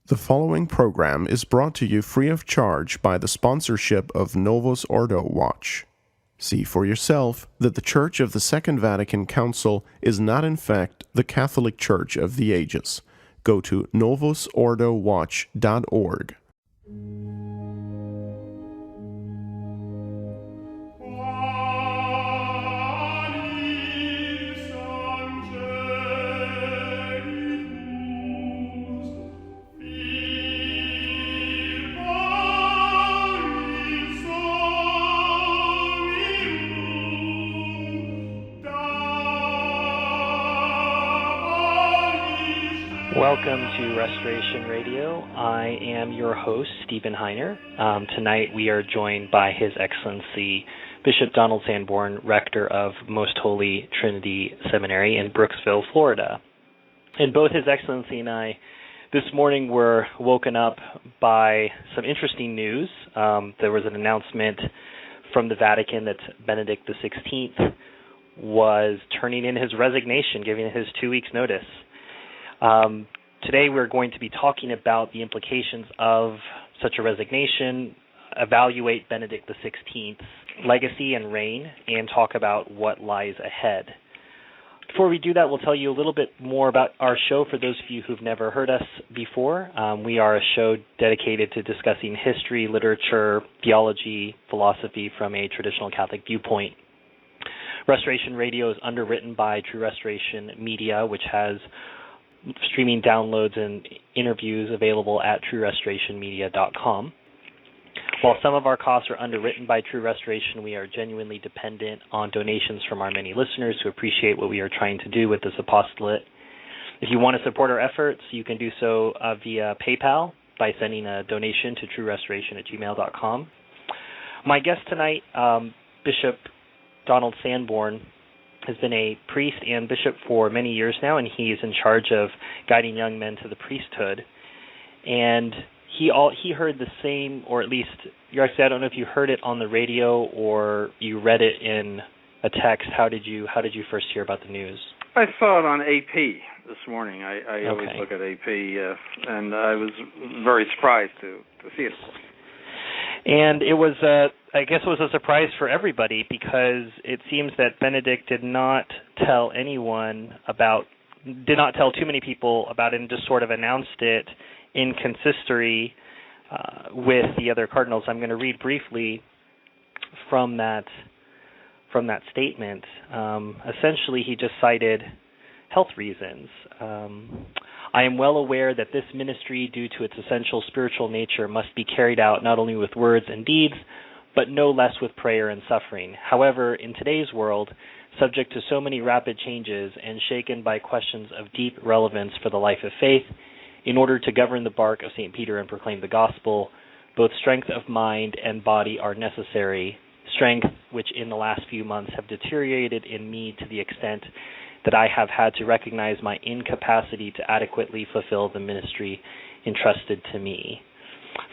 The following program is brought to you free of charge by the sponsorship of Novus Ordo Watch. See for yourself that the Church of the Second Vatican Council is not in fact the Catholic Church of the ages. Go to novusordowatch.org. Welcome to Restoration Radio. I am your host, Stephen Heiner. Tonight we are joined by His Excellency Bishop Donald Sanborn, Rector of Most Holy Trinity Seminary in Brooksville, Florida. And both His Excellency and I this morning were woken up by some interesting news. There was an announcement from the Vatican that Benedict XVI was turning in his resignation, giving his 2 weeks' notice. Today we're going to be talking about the implications of such a resignation, evaluate Benedict XVI's legacy and reign, and talk about what lies ahead. Before we do that, we'll tell you a little bit more about our show for those of you who've never heard us before. We are a show dedicated to discussing history, literature, theology, philosophy from a traditional Catholic viewpoint. Restoration Radio is underwritten by True Restoration Media, which has streaming downloads and interviews available at truerestorationmedia.com. While some of our costs are underwritten by True Restoration, we are genuinely dependent on donations from our many listeners who appreciate what we are trying to do with this apostolate. If you want to support our efforts, you can do so via PayPal by sending a donation to truerestoration@gmail.com. My guest tonight, Bishop Donald Sanborn, has been a priest and bishop for many years now, and he is in charge of guiding young men to the priesthood. And he heard the same, or at least, I don't know if you heard it on the radio or you read it in a text. How did you first hear about the news? I saw it on AP this morning. I always look at AP, and I was very surprised to see it. And it was, I guess it was a surprise for everybody because it seems that Benedict did not tell too many people about it and just sort of announced it in consistory with the other cardinals. I'm going to read briefly from that statement. Essentially, he just cited health reasons. I am well aware that this ministry, due to its essential spiritual nature, must be carried out not only with words and deeds, but no less with prayer and suffering. However, in today's world, subject to so many rapid changes and shaken by questions of deep relevance for the life of faith, in order to govern the bark of St. Peter and proclaim the gospel, both strength of mind and body are necessary, strength which in the last few months have deteriorated in me to the extent that I have had to recognize my incapacity to adequately fulfill the ministry entrusted to me.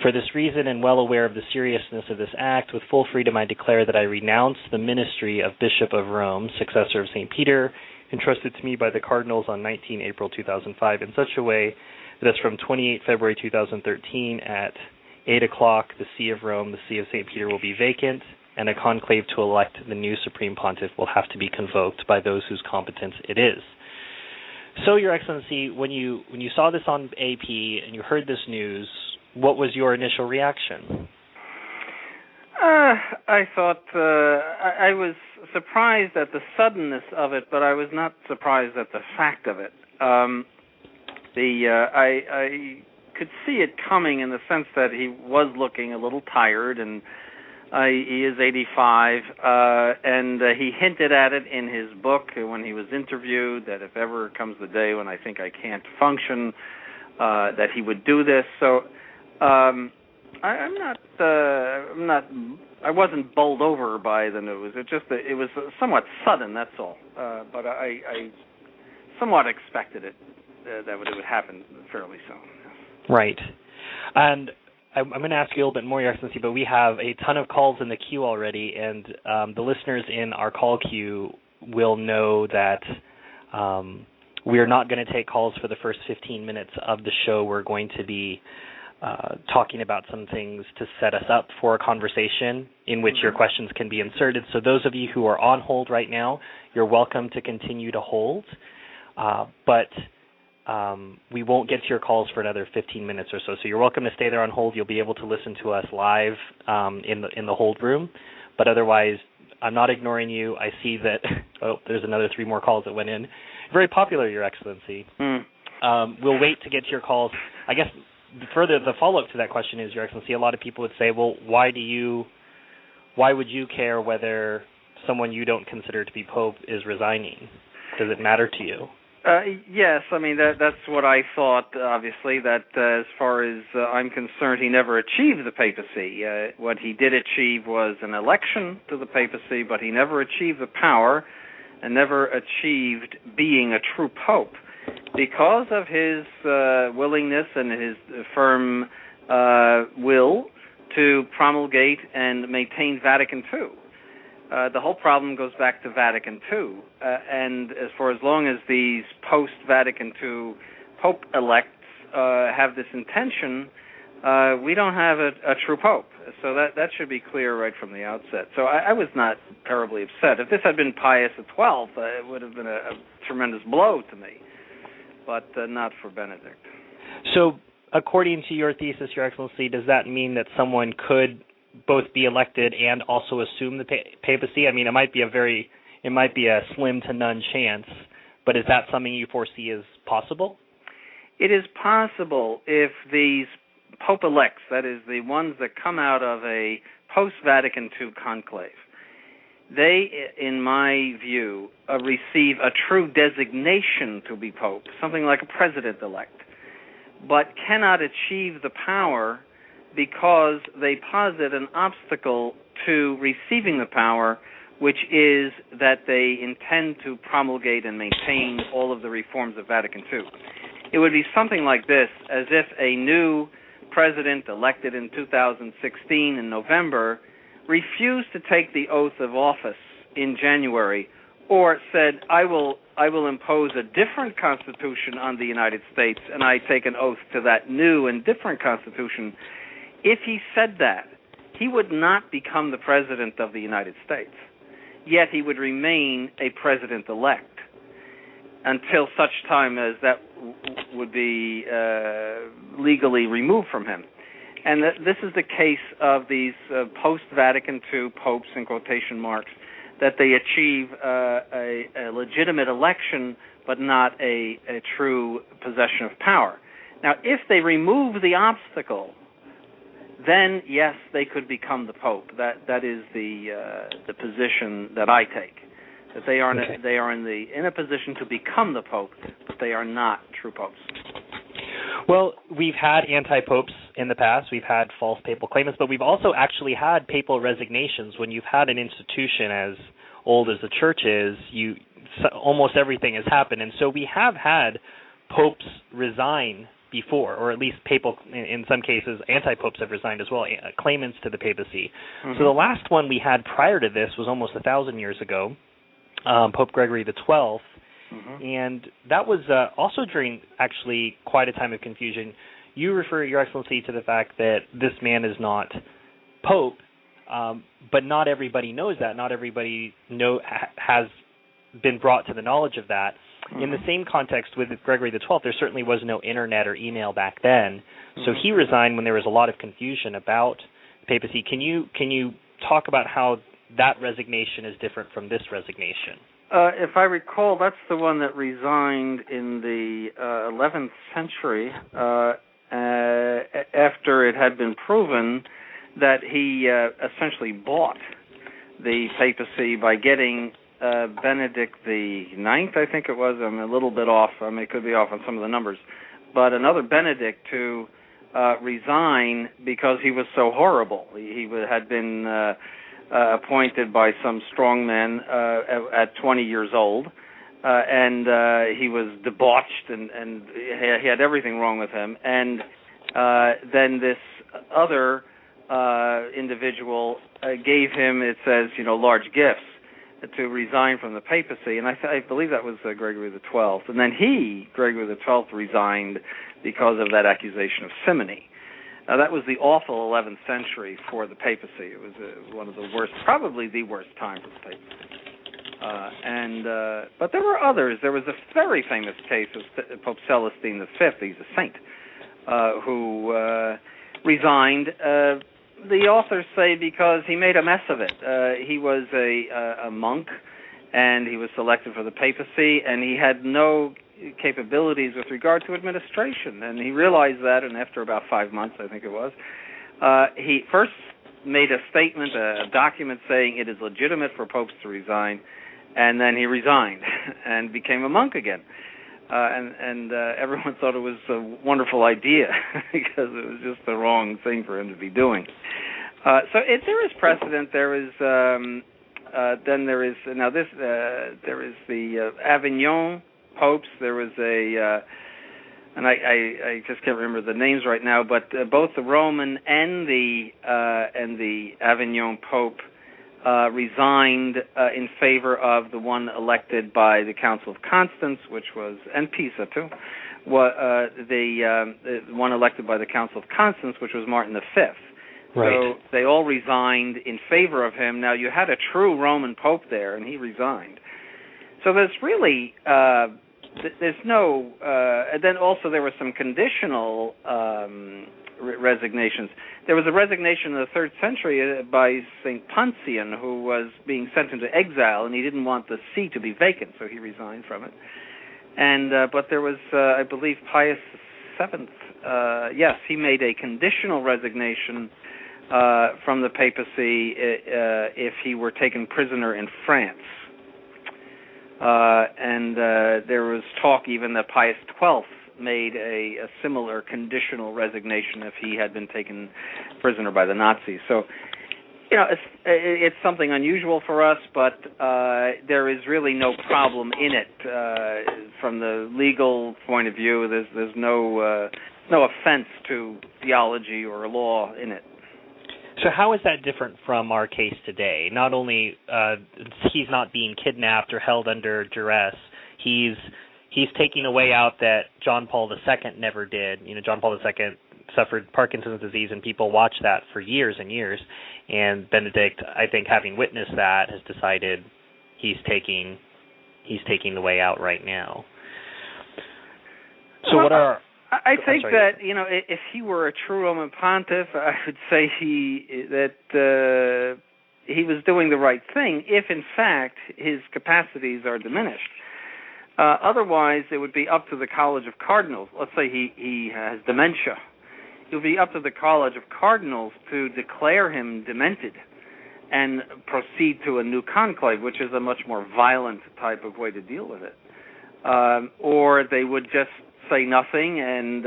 For this reason, and well aware of the seriousness of this act, with full freedom I declare that I renounce the ministry of Bishop of Rome, successor of St. Peter, entrusted to me by the cardinals on 19 April 2005, in such a way that as from 28 February 2013 at 8 o'clock, the See of Rome, the See of St. Peter will be vacant, and a conclave to elect the new Supreme Pontiff will have to be convoked by those whose competence it is. So, Your Excellency, when you saw this on AP and you heard this news, what was your initial reaction? I thought I was surprised at the suddenness of it, but I was not surprised at the fact of it. I could see it coming in the sense that he was looking a little tired, and he is 85, and he hinted at it in his book when he was interviewed that if ever comes the day when I think I can't function, that he would do this. So I wasn't bowled over by the news. It was somewhat sudden. That's all. But I somewhat expected it that it would happen fairly soon. Right, and I'm going to ask you a little bit more, Your Excellency, but we have a ton of calls in the queue already, and the listeners in our call queue will know that We are not going to take calls for the first 15 minutes of the show. We're going to be talking about some things to set us up for a conversation in which your questions can be inserted. So those of you who are on hold right now, you're welcome to continue to hold, but we won't get to your calls for another 15 minutes or so. So you're welcome to stay there on hold. You'll be able to listen to us live in the hold room, but otherwise, I'm not ignoring you. I see that, there's another 3 more calls that went in. Very popular, Your Excellency. We'll wait to get to your calls. I guess further, the follow-up to that question is, Your Excellency, a lot of people would say, well, why would you care whether someone you don't consider to be Pope is resigning? Does it matter to you? Yes, I mean, that's what I thought, obviously, that as far as I'm concerned, he never achieved the papacy. What he did achieve was an election to the papacy, but he never achieved the power and never achieved being a true pope because of his willingness and his firm will to promulgate and maintain Vatican II. The whole problem goes back to Vatican II, and as long as these post-Vatican II Pope-elects have this intention, we don't have a true Pope. So that should be clear right from the outset. So I was not terribly upset. If this had been Pius XII, it would have been a tremendous blow to me, but not for Benedict. So according to your thesis, Your Excellency, does that mean that someone could both be elected and also assume the papacy? I mean, it might be a slim to none chance, but is that something you foresee as possible? It is possible if these Pope-elects, that is, the ones that come out of a post-Vatican II conclave, they, in my view, receive a true designation to be Pope, something like a president-elect, but cannot achieve the power because they posit an obstacle to receiving the power, which is that they intend to promulgate and maintain all of the reforms of Vatican II. It would be something like this, as if a new president elected in 2016 in November refused to take the oath of office in January, or said, I will impose a different constitution on the United States, and I take an oath to that new and different constitution. If he said that, he would not become the President of the United States, yet he would remain a President-elect until such time as that would be legally removed from him. And this is the case of these post-Vatican II popes, in quotation marks, that they achieve a legitimate election but not a true possession of power. Now, if they remove the obstacle, then yes, they could become the Pope. That is the position that I take. That they are in a position to become the Pope, but they are not true popes. Well, we've had anti-popes in the past. We've had false papal claimants, but we've also actually had papal resignations. When you've had an institution as old as the Church is, almost everything has happened, and so we have had popes resign before, or at least papal, in some cases, anti-popes have resigned as well, claimants to the papacy. Mm-hmm. So the last one we had prior to this was almost 1,000 years ago, Pope Gregory XII, mm-hmm. and that was also during actually quite a time of confusion. You refer, Your Excellency, to the fact that this man is not Pope, but not everybody knows that. Not everybody has been brought to the knowledge of that. In the same context with Gregory XII, there certainly was no internet or email back then, so he resigned when there was a lot of confusion about papacy. Can you talk about how that resignation is different from this resignation? If I recall, that's the one that resigned in the 11th century after it had been proven that he essentially bought the papacy by getting Benedict XIX, I think it was. I'm a little bit off. I could be off on some of the numbers. But another Benedict to resign because he was so horrible. He had been appointed by some strong men at 20 years old, and he was debauched, and he had everything wrong with him. And then this other individual gave him, it says, large gifts. to resign from the papacy, and I believe that was Gregory XII. And then Gregory XII, resigned because of that accusation of simony. Now, that was the awful 11th century for the papacy. It was one of the worst, probably the worst time for the papacy. But there were others. There was a very famous case of Pope Celestine V, he's a saint, who resigned. The authors say because he made a mess of it. He was a monk, and he was selected for the papacy, and he had no capabilities with regard to administration. And he realized that, and after about 5 months, I think it was, he first made a statement, a document saying it is legitimate for popes to resign, and then he resigned and became a monk again. And everyone thought it was a wonderful idea because it was just the wrong thing for him to be doing. There is precedent. There is there is the Avignon popes. There was and I just can't remember the names right now, but both the Roman and the Avignon Pope resigned in favor of the one elected by the Council of Constance, and Pisa too, the one elected by the Council of Constance, which was Martin V. Right. So they all resigned in favor of him. Now, you had a true Roman Pope there, and he resigned. So there's really, there's no, and then also there were some conditional resignations. There was a resignation in the 3rd century by St. Poncian, who was being sent into exile, and he didn't want the see to be vacant, so he resigned from it. And but there was, I believe, Pius VII. Yes, he made a conditional resignation from the papacy if he were taken prisoner in France. And there was talk even that Pius XII made a similar conditional resignation if he had been taken prisoner by the Nazis. So, it's something unusual for us, but there is really no problem in it from the legal point of view. There's no offense to theology or law in it. So how is that different from our case today? Not only he's not being kidnapped or held under duress, he's taking a way out that John Paul II never did. John Paul II suffered Parkinson's disease, and people watched that for years and years. And Benedict, I think, having witnessed that, has decided he's taking the way out right now. So I think that, if he were a true Roman pontiff, I would say he was doing the right thing if, in fact, his capacities are diminished. Otherwise, it would be up to the College of Cardinals. Let's say he has dementia. It would be up to the College of Cardinals to declare him demented and proceed to a new conclave, which is a much more violent type of way to deal with it. Or they would just say nothing, and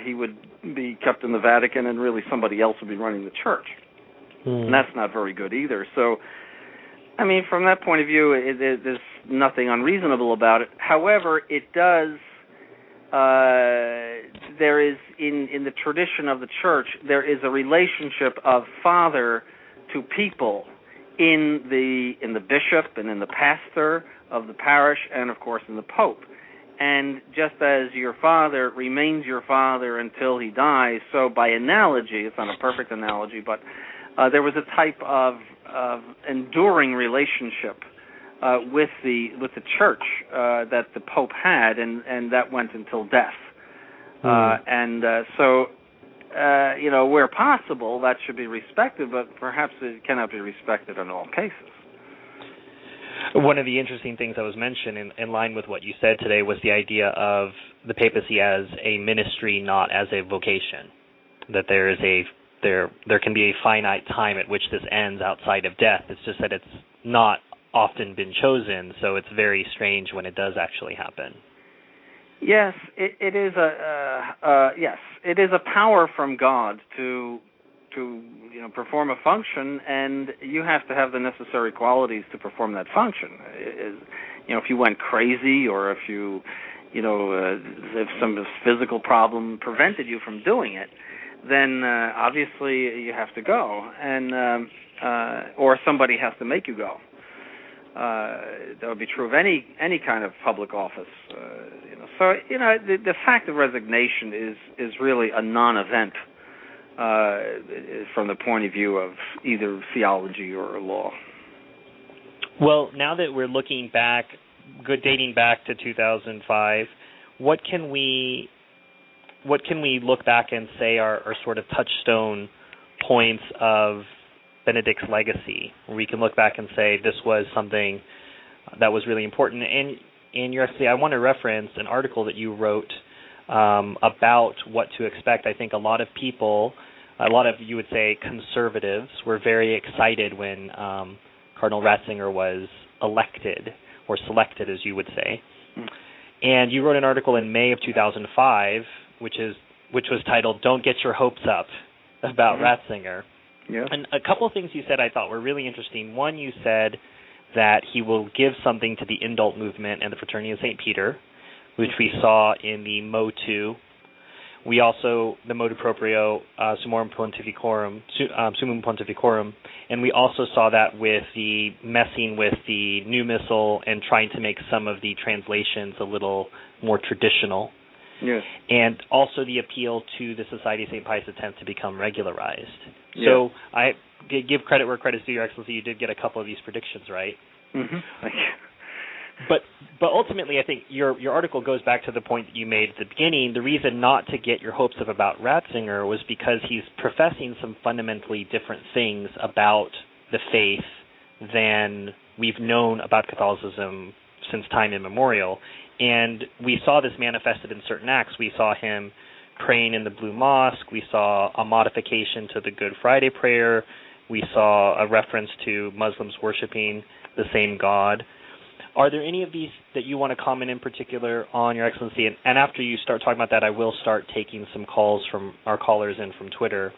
he would be kept in the Vatican, and really somebody else would be running the church. And that's not very good either. So, I mean, from that point of view, there's nothing unreasonable about it. However, it does. There is in the tradition of the church, there is a relationship of father to people in the bishop and in the pastor of the parish, and of course in the pope. And just as your father remains your father until he dies, so by analogy, it's not a perfect analogy, but there was a type of enduring relationship with the church that the Pope had, and that went until death. So where possible, that should be respected, but perhaps it cannot be respected in all cases. One of the interesting things that was mentioned in line with what you said today was the idea of the papacy as a ministry, not as a vocation. That there can be a finite time at which this ends outside of death. It's just that it's not often been chosen, so it's very strange when it does actually happen. Yes, it is it is a power from God to perform a function, and you have to have the necessary qualities to perform that function. If you went crazy, or if if some physical problem prevented you from doing it, then obviously you have to go, and or somebody has to make you go. That would be true of any kind of public office. So the fact of resignation is really a non-event from the point of view of either theology or law. Well, now that we're looking back, dating back to 2005, what can we look back and say are sort of touchstone points of Benedict's legacy, where we can look back and say this was something that was really important? And I want to reference an article that you wrote about what to expect. I think a lot of people, you would say conservatives, were very excited when Cardinal Ratzinger was elected, or selected, as you would say. And you wrote an article in May of 2005, which was titled "Don't Get Your Hopes Up" about Ratzinger. Yeah. And a couple of things you said I thought were really interesting. One, you said that he will give something to the indult movement and the Fraternity of St. Peter, which we saw in the Motu. We also, the motu proprio Summorum Pontificorum, and we also saw that with the messing with the new missal and trying to make some of the translations a little more traditional. Yes. And also the appeal to the Society of St. Pius X to become regularized. Yes. So I give credit where credit's due, Your Excellency. You did get a couple of these predictions right. Mm-hmm. Thank you. But ultimately, I think your article goes back to the point that you made at the beginning. The reason not to get your hopes up about Ratzinger was because he's professing some fundamentally different things about the faith than we've known about Catholicism since time immemorial. And we saw this manifested in certain acts. We saw him praying in the Blue Mosque. We saw a modification to the Good Friday prayer. We saw a reference to Muslims worshiping the same God. Are there any of these that you want to comment in particular on, Your Excellency? And after you start talking about that, I will start taking some calls from our callers in from Twitter.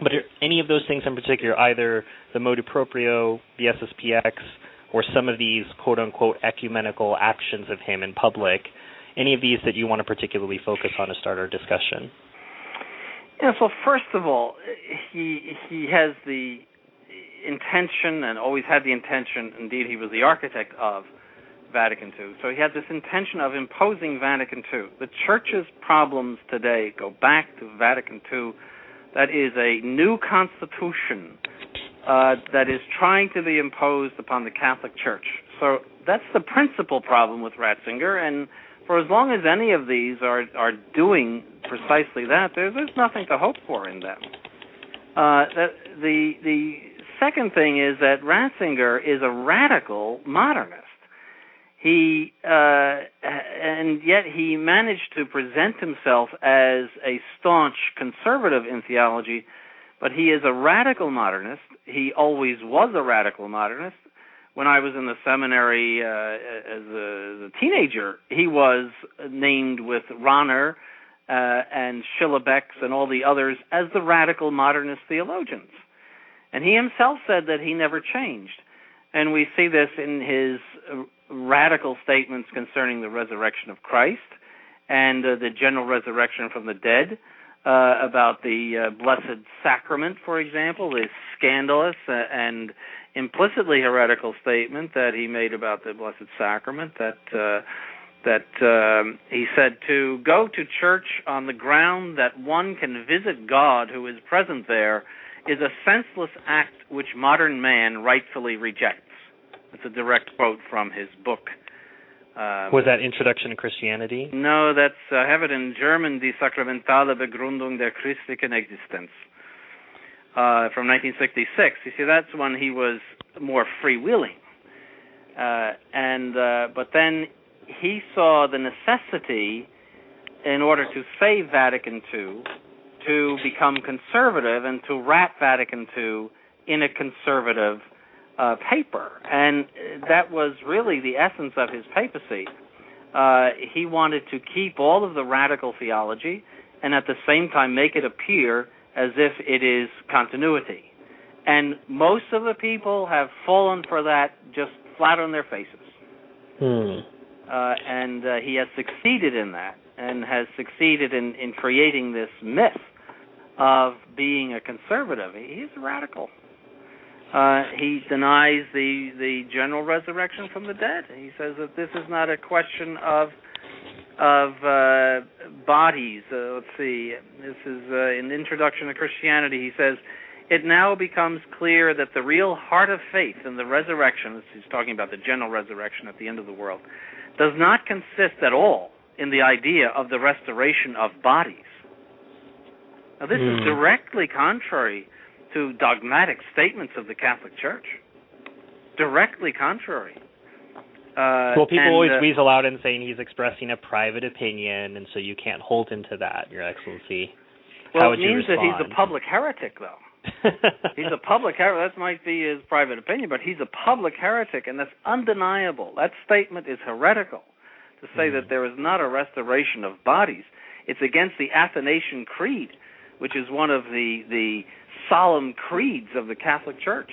But are any of those things in particular, either the motu proprio, the SSPX, or some of these quote-unquote ecumenical actions of him in public, any of these that you want to particularly focus on to start our discussion? Yeah, so first of all, he has the intention, and always had the intention, indeed he was the architect of Vatican II. So he had this intention of imposing Vatican II. The Church's problems today go back to Vatican II. That is a new constitution that is trying to be imposed upon the Catholic Church. So that's the principal problem with Ratzinger, and for as long as any of these are doing precisely that, there's nothing to hope for in them. The second thing is that Ratzinger is a radical modernist. And yet he managed to present himself as a staunch conservative in theology, but he is a radical modernist. He always was a radical modernist. When I was in the seminary as a teenager, he was named with Rahner and Schillebeeckx and all the others as the radical modernist theologians. And he himself said that he never changed. And we see this in his radical statements concerning the resurrection of Christ and the general resurrection from the dead, about the Blessed Sacrament, for example, the scandalous and implicitly heretical statement that he made about the Blessed Sacrament, that he said to go to church on the ground that one can visit God who is present there is a senseless act which modern man rightfully rejects. It's a direct quote from his book. Was that Introduction to Christianity? No, that's I have it in German, Die sakramentale Begründung der christlichen Existenz, from 1966. You see, that's when he was more freewheeling. But then he saw the necessity, in order to save Vatican II, to become conservative and to wrap Vatican II in a conservative paper. And that was really the essence of his papacy. He wanted to keep all of the radical theology and at the same time make it appear as if it is continuity. And most of the people have fallen for that just flat on their faces. And he has succeeded in that, and has succeeded in creating this myth of being a conservative. He's a radical. He denies the general resurrection from the dead. He says that this is not a question of bodies. Let's see. This is in Introduction to Christianity. He says, it now becomes clear that the real heart of faith in the resurrection, he's talking about the general resurrection at the end of the world, does not consist at all in the idea of the restoration of bodies. Now, this is directly contrary to dogmatic statements of the Catholic Church. Directly contrary. Well, people always weasel out in saying he's expressing a private opinion, and so you can't hold him to that, Your Excellency. Well, it means that he's a public heretic, though. He's a public heretic. That might be his private opinion, but he's a public heretic, and that's undeniable. That statement is heretical, to say that there is not a restoration of bodies. It's against the Athanasian Creed, which is one of the solemn creeds of the Catholic Church.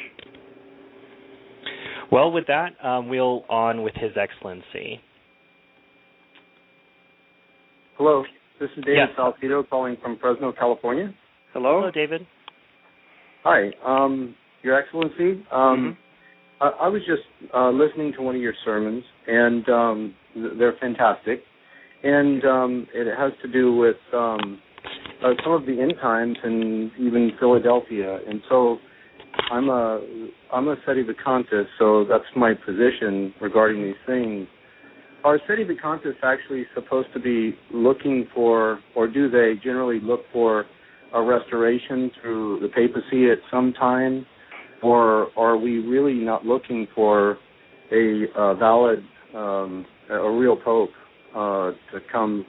Well, with that, we'll on with His Excellency. Hello, this is David Salcido calling from Fresno, California. Hello, David. Hi, Your Excellency. I was just listening to one of your sermons, and they're fantastic. And it has to do with some of the end times and even Philadelphia. And so I'm a sedevacantist, so that's my position regarding these things. Are sedevacantists actually supposed to be looking for, or do they generally look for a restoration through the papacy at some time, or are we really not looking for a valid, a real pope to come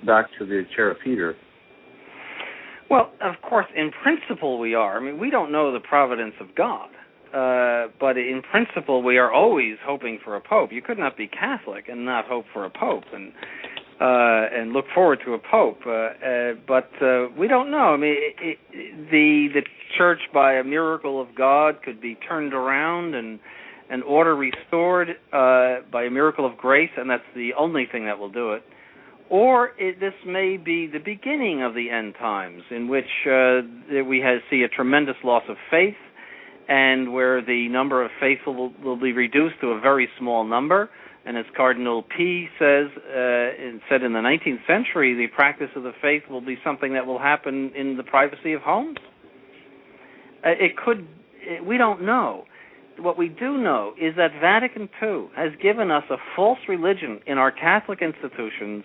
back to the chair of Peter? Well, of course, in principle we are. I mean, we don't know the providence of God, but in principle we are always hoping for a pope. You could not be Catholic and not hope for a pope and look forward to a pope. But we don't know. I mean, the church, by a miracle of God, could be turned around and order restored by a miracle of grace, and that's the only thing that will do it. Or this may be the beginning of the end times, in which we see a tremendous loss of faith, and where the number of faithful will be reduced to a very small number. And as Cardinal P. said in the 19th century, the practice of the faith will be something that will happen in the privacy of homes. We don't know. What we do know is that Vatican II has given us a false religion in our Catholic institutions,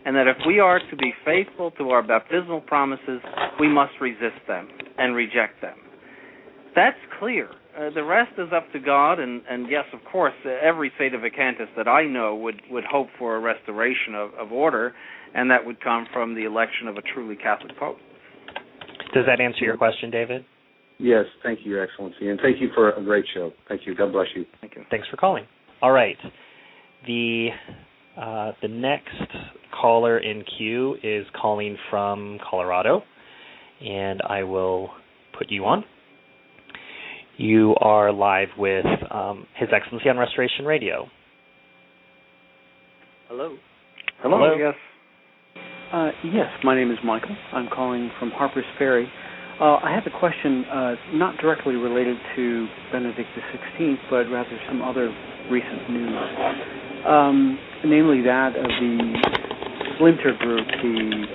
and that if we are to be faithful to our baptismal promises, we must resist them and reject them. That's clear. The rest is up to God, and yes, of course, every sedevacantist that I know would hope for a restoration of order, and that would come from the election of a truly Catholic Pope. Does that answer your question, David? Yes, thank you, Your Excellency, and thank you for a great show. Thank you. God bless you. Thank you. Thanks for calling. All right. The next caller in queue is calling from Colorado, and I will put you on. You are live with His Excellency on Restoration Radio. Hello. Hello. Yes. Yes, my name is Michael. I'm calling from Harper's Ferry. I have a question not directly related to Benedict XVI, but rather some other recent news, namely that of the splinter group, the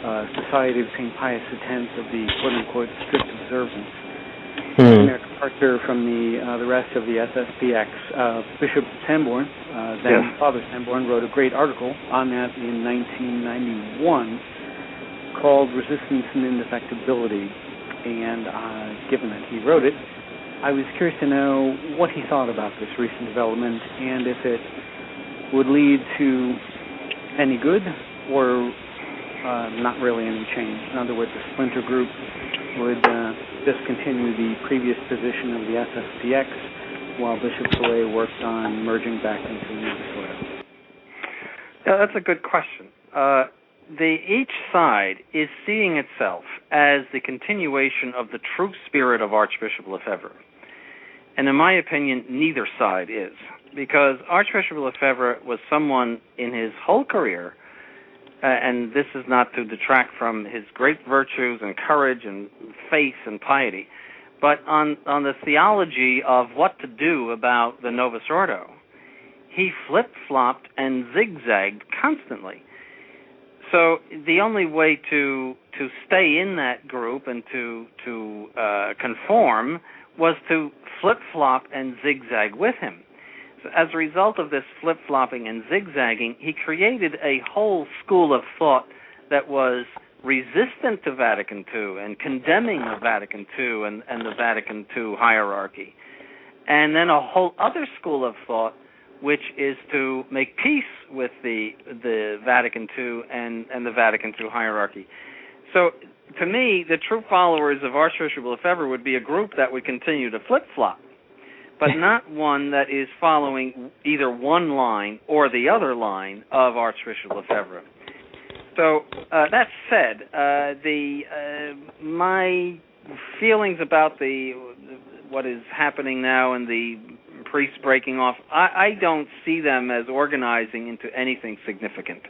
Society of St. Pius X of the quote-unquote strict observance. In their departure from the rest of the SSPX, Bishop Sanborn, then Father Sanborn, wrote a great article on that in 1991 called Resistance and Indefectibility. And given that he wrote it, I was curious to know what he thought about this recent development and if it would lead to any good or not really any change. In other words, the splinter group would discontinue the previous position of the SSPX while Bishop Soleil worked on merging back into the new disorder. Yeah, that's a good question. Each side is seeing itself as the continuation of the true spirit of Archbishop Lefebvre. And in my opinion, neither side is. Because Archbishop Lefebvre was someone in his whole career, and this is not to detract from his great virtues and courage and faith and piety, But on the theology of what to do about the Novus Ordo, he flip-flopped and zigzagged constantly. So the only way to stay in that group and to conform was to flip-flop and zigzag with him. So as a result of this flip-flopping and zigzagging, he created a whole school of thought that was resistant to Vatican II and condemning of Vatican II and the Vatican II hierarchy. And then a whole other school of thought which is to make peace with the Vatican II and the Vatican II hierarchy. So to me, the true followers of Archbishop Lefebvre would be a group that would continue to flip-flop, but not one that is following either one line or the other line of Archbishop Lefebvre. So that said, my feelings about what is happening now and the priests breaking off, I don't see them as organizing into anything significant.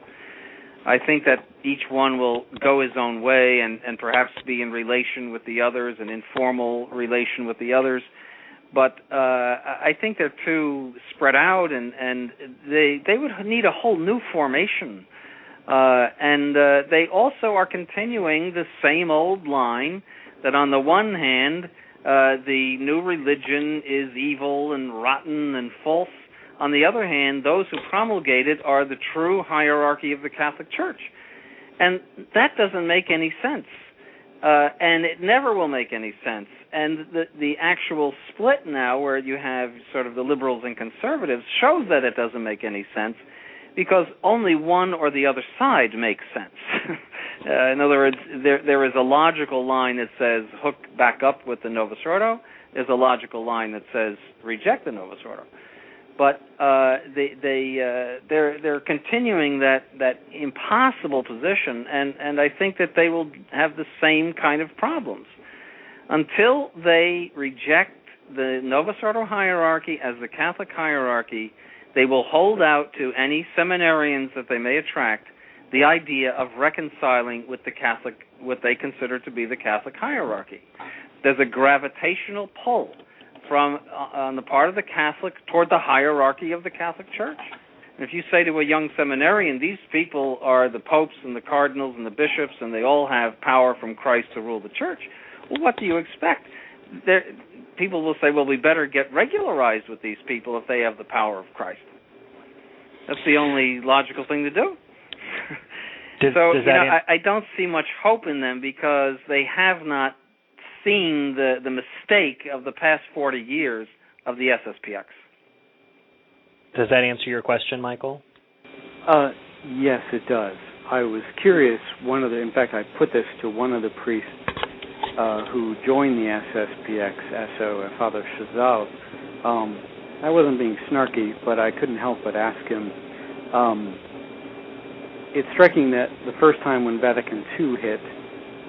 I think that each one will go his own way and perhaps be in relation with the others, an informal relation with the others. But I think they're too spread out, and they would need a whole new formation. And they also are continuing the same old line that on the one hand, the new religion is evil and rotten and false. On the other hand, those who promulgate it are the true hierarchy of the Catholic Church. And that doesn't make any sense. And it never will make any sense. And the actual split now, where you have sort of the liberals and conservatives, shows that it doesn't make any sense, because only one or the other side makes sense. In other words, there is a logical line that says hook back up with the Novus Ordo. There's a logical line that says reject the Novus Ordo. But they're continuing that impossible position, and I think that they will have the same kind of problems. Until they reject the Novus Ordo hierarchy as the Catholic hierarchy, they will hold out to any seminarians that they may attract the idea of reconciling with the Catholic, what they consider to be the Catholic hierarchy. There's a gravitational pull from on the part of the Catholic toward the hierarchy of the Catholic Church. And if you say to a young seminarian, these people are the popes and the cardinals and the bishops, and they all have power from Christ to rule the Church, well, what do you expect? People will say, well, we better get regularized with these people if they have the power of Christ. That's the only logical thing to do. I don't see much hope in them, because they have not seen the mistake of the past 40 years of the SSPX. Does that answer your question, Michael? Yes, it does. I was curious. In fact, I put this to one of the priests who joined the SSPX, SO, Father Joseph. I wasn't being snarky, but I couldn't help but ask him. It's striking that the first time when Vatican II hit,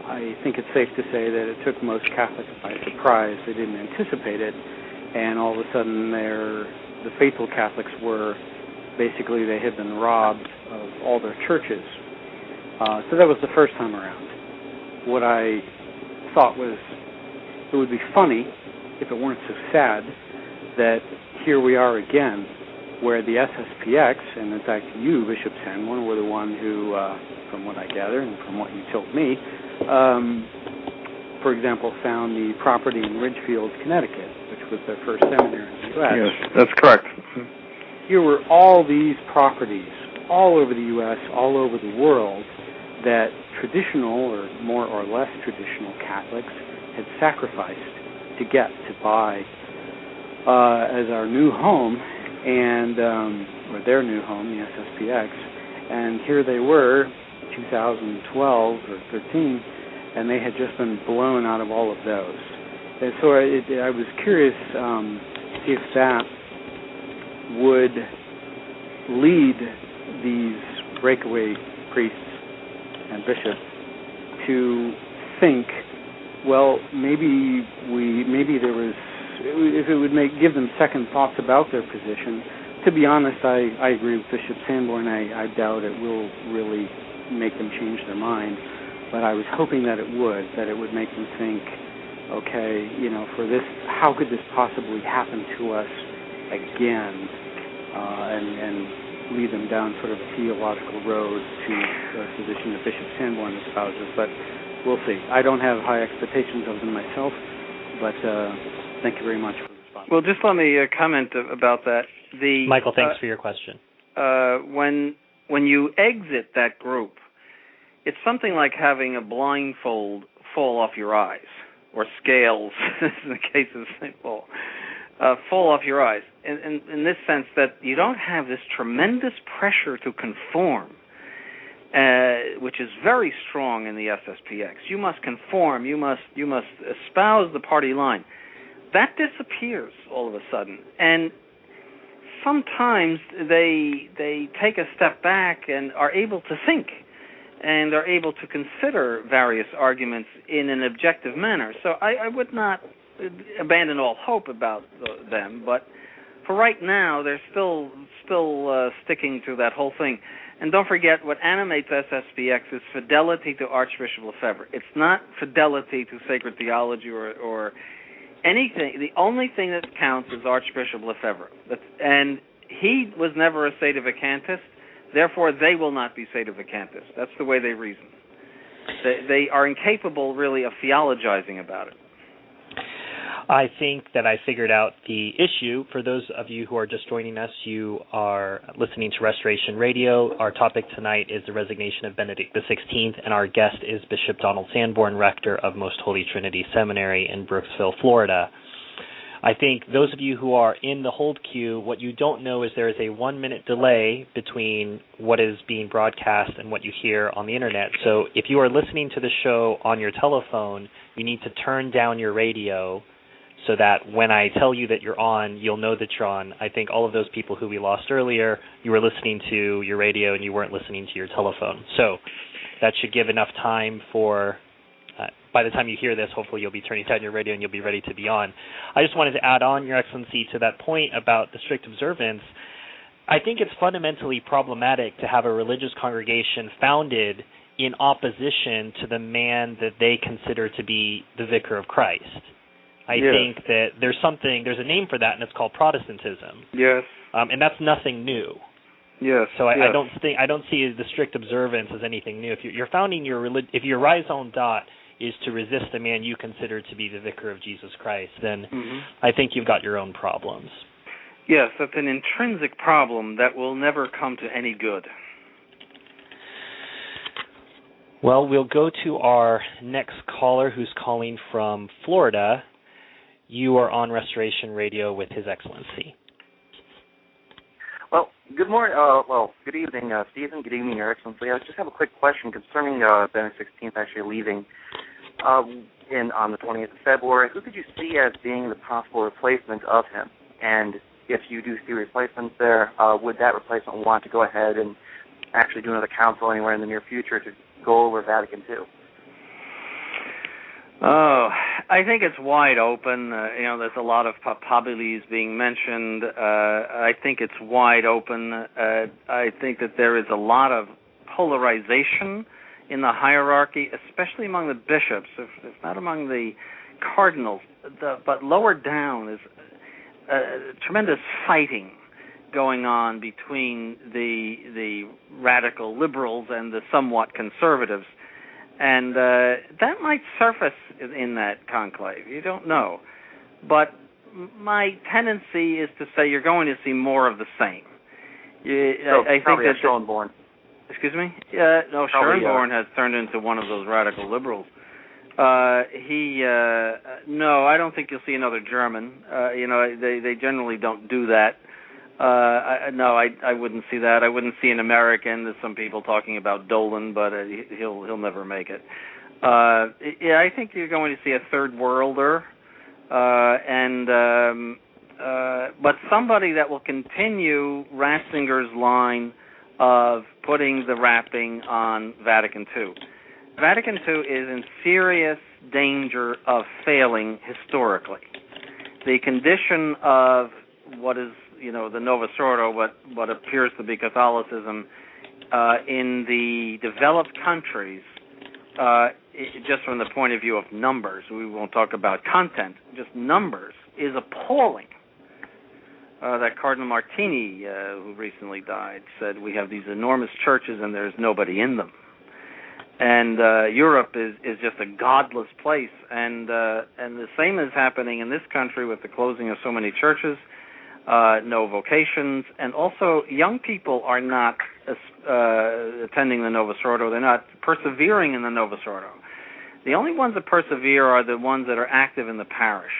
I think it's safe to say that it took most Catholics by surprise. They didn't anticipate it, and all of a sudden the faithful Catholics were, basically they had been robbed of all their churches. So that was the first time around. What I thought was, it would be funny if it weren't so sad that here we are again, where the SSPX, and in fact you, Bishop Sanborn, were the one who, from what I gather and from what you told me, for example, found the property in Ridgefield, Connecticut, which was their first seminary in the U.S. Yes, that's correct. Here were all these properties all over the U.S., all over the world, that traditional or more or less traditional Catholics had sacrificed to get, to buy as our new home, and or their new home, the SSPX. And here they were, 2012 or 13, and they had just been blown out of all of those. And so I was curious if that would lead these breakaway priests and bishops to think, well, maybe there was, if it would give them second thoughts about their position. To be honest, I agree with Bishop Sanborn. I doubt it will really make them change their mind, but I was hoping that it would make them think, okay, for this, how could this possibly happen to us again, and lead them down sort of a theological road to the position that Bishop Sanborn espouses. But we'll see. I don't have high expectations of them myself, but thank you very much for the response. Well, just let me comment about that. Michael, thanks for your question. When you exit that group, it's something like having a blindfold fall off your eyes, or scales, in the case of St. Paul, fall off your eyes, in this sense that you don't have this tremendous pressure to conform, which is very strong in the SSPX. You must conform. You must espouse the party line. That disappears all of a sudden, and sometimes they take a step back and are able to think, and are able to consider various arguments in an objective manner. So I would not abandon all hope about them, but for right now, they're still sticking to that whole thing. And don't forget, what animates SSPX is fidelity to Archbishop Lefebvre. It's not fidelity to sacred theology or anything. The only thing that counts is Archbishop Lefebvre. And he was never a sedevacantist, therefore they will not be sedevacantists. That's the way they reason. They are incapable, really, of theologizing about it. I think that I figured out the issue. For those of you who are just joining us, you are listening to Restoration Radio. Our topic tonight is the resignation of Benedict XVI, and our guest is Bishop Donald Sanborn, rector of Most Holy Trinity Seminary in Brooksville, Florida. I think those of you who are in the hold queue, what you don't know is there is a 1-minute delay between what is being broadcast and what you hear on the Internet. So if you are listening to the show on your telephone, you need to turn down your radio so that when I tell you that you're on, you'll know that you're on. I think all of those people who we lost earlier, you were listening to your radio and you weren't listening to your telephone. So that should give enough time for, by the time you hear this, hopefully you'll be turning down your radio and you'll be ready to be on. I just wanted to add on, Your Excellency, to that point about the strict observance. I think it's fundamentally problematic to have a religious congregation founded in opposition to the man that they consider to be the vicar of Christ. I think that there's a name for that, and it's called Protestantism. Yes. And that's nothing new. Yes. So I don't see the strict observance as anything new. If you're founding if your raison d'etre is to resist the man you consider to be the vicar of Jesus Christ, then I think you've got your own problems. Yes, that's an intrinsic problem that will never come to any good. Well, we'll go to our next caller who's calling from Florida. You are on Restoration Radio with His Excellency. Well, good morning. Good evening, Stephen. Good evening, Your Excellency. I just have a quick question concerning Benedict XVI actually leaving on the 20th of February. Who could you see as being the possible replacement of him? And if you do see replacements there, would that replacement want to go ahead and actually do another council anywhere in the near future to go over Vatican II? Oh, I think it's wide open. There's a lot of papabilis being mentioned. I think it's wide open. I think that there is a lot of polarization in the hierarchy, especially among the bishops, if not among the cardinals. But lower down is tremendous fighting going on between the radical liberals and the somewhat conservatives. And that might surface in that conclave. You don't know. But my tendency is to say you're going to see more of the same. I think that Sanborn. Excuse me? No, Sanborn has turned into one of those radical liberals. No, I don't think you'll see another German. They generally don't do that. I wouldn't see that. I wouldn't see an American. There's some people talking about Dolan, but he'll never make it. I think you're going to see a third worlder, but somebody that will continue Ratzinger's line of putting the wrapping on Vatican II. Vatican II is in serious danger of failing historically. The condition of what is the Novus Ordo, what appears to be Catholicism, in the developed countries just from the point of view of numbers, we won't talk about content, just numbers, is appalling. That Cardinal Martini, who recently died, said we have these enormous churches and there's nobody in them. And Europe is just a godless place, and the same is happening in this country with the closing of so many churches, no vocations, and also young people are not attending the Novus Ordo. They're not persevering in the Novus Ordo. The only ones that persevere are the ones that are active in the parish.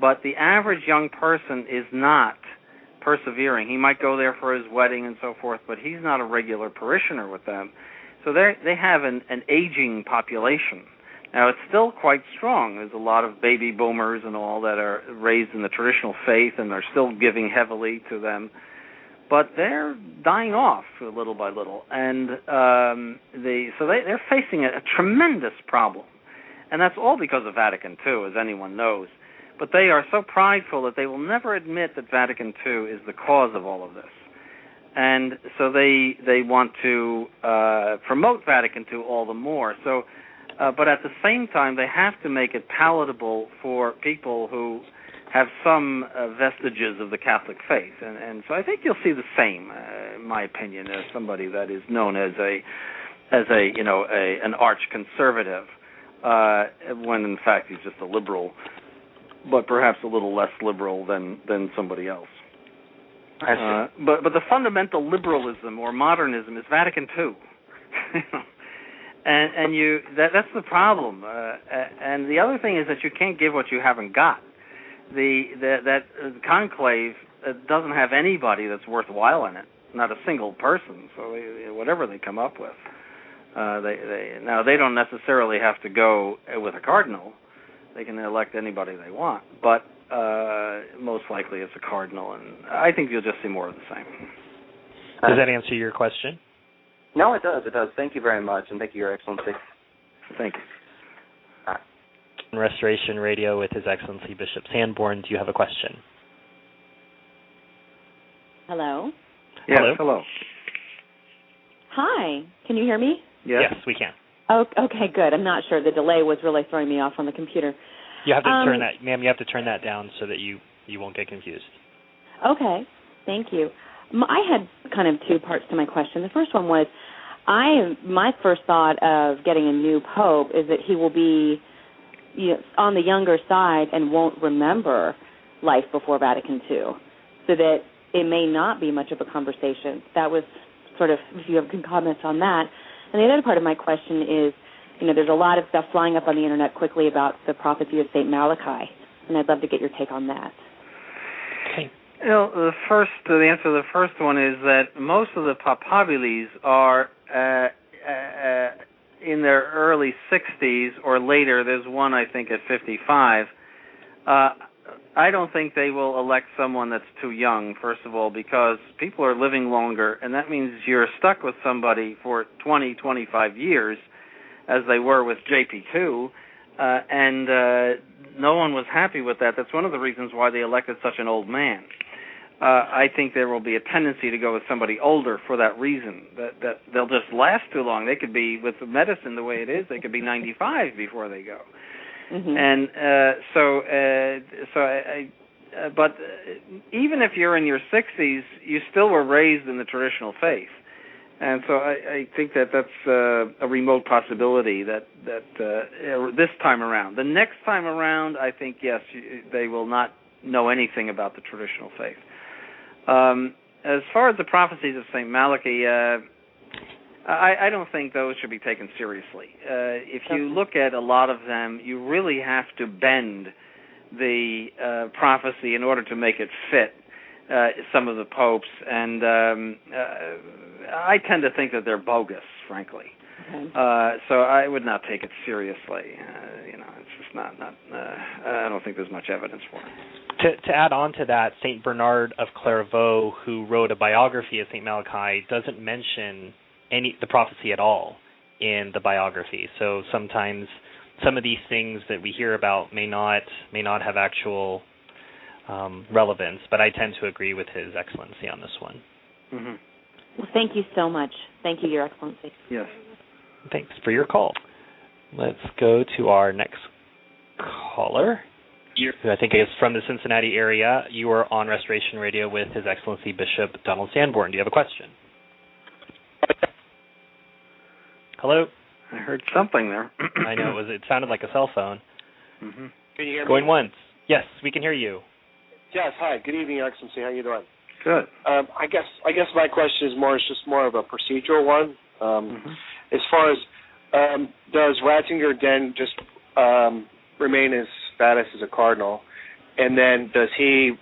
But the average young person is not persevering. He might go there for his wedding and so forth, but he's not a regular parishioner with them. So they have an aging population. Now, it's still quite strong. There's a lot of baby boomers and all that are raised in the traditional faith and are still giving heavily to them. But they're dying off little by little. And they're facing a tremendous problem. And that's all because of Vatican II, as anyone knows. But they are so prideful that they will never admit that Vatican II is the cause of all of this. And so they want to promote Vatican II all the more. So, but at the same time, they have to make it palatable for people who have some vestiges of the Catholic faith. And so I think you'll see the same, in my opinion, as somebody that is known as an arch conservative, when in fact he's just a liberal, but perhaps a little less liberal than somebody else. But the fundamental liberalism or modernism is Vatican II, and that's the problem. And the other thing is that you can't give what you haven't got. That conclave doesn't have anybody that's worthwhile in it, not a single person. So whatever they come up with, they don't necessarily have to go with a cardinal. They can elect anybody they want, but most likely it's a cardinal, and I think you'll just see more of the same. Does that answer your question? No, it does. It does. Thank you very much, and thank you, Your Excellency. Thank you. Restoration Radio with His Excellency Bishop Sanborn. Do you have a question? Hello? Yes, hello. Hi. Can you hear me? Yes, we can. Oh, okay, good. I'm not sure. The delay was really throwing me off on the computer. You have to turn that, ma'am. You have to turn that down so that you won't get confused. Okay, thank you. I had kind of two parts to my question. The first one was, my first thought of getting a new pope is that he will be on the younger side and won't remember life before Vatican II, so that it may not be much of a conversation. That was sort of, if you have comments on that. And the other part of my question is, there's a lot of stuff flying up on the Internet quickly about the prophecy of St. Malachi, and I'd love to get your take on that. Okay. The answer to the first one is that most of the papabilis are in their early 60s or later. There's one, I think, at 55. I don't think they will elect someone that's too young, first of all, because people are living longer, and that means you're stuck with somebody for 20, 25 years, as they were with JP2, and no one was happy with that. That's one of the reasons why they elected such an old man. I think there will be a tendency to go with somebody older for that reason, that they'll just last too long. They could be, with medicine the way it is, they could be 95 before they go. Mm-hmm. And but even if you're in your 60s, you still were raised in the traditional faith. And so I think that's a remote possibility that this time around. The next time around, I think, yes, they will not know anything about the traditional faith. As far as the prophecies of St. Malachi, I don't think those should be taken seriously. If you look at a lot of them, you really have to bend the prophecy in order to make it fit some of the popes, and I tend to think that they're bogus, frankly. Okay. So I would not take it seriously. It's just not. I don't think there's much evidence for it. To add on to that, Saint Bernard of Clairvaux, who wrote a biography of Saint Malachi, doesn't mention the prophecy at all in the biography. So sometimes some of these things that we hear about may not have actual relevance, but I tend to agree with His Excellency on this one. Mm-hmm. Well, thank you so much. Thank you, Your Excellency. Yes. Thanks for your call. Let's go to our next caller, who I think is from the Cincinnati area. You are on Restoration Radio with His Excellency Bishop Donald Sanborn. Do you have a question? Hello? I heard something there. I know, it sounded like a cell phone. Mm-hmm. Can you hear me? Going once. Yes, we can hear you. Yes, hi. Good evening, Your Excellency. How you doing? Good. I guess my question is just more of a procedural one. As far as does Ratzinger then just remain his status as a cardinal, and then does he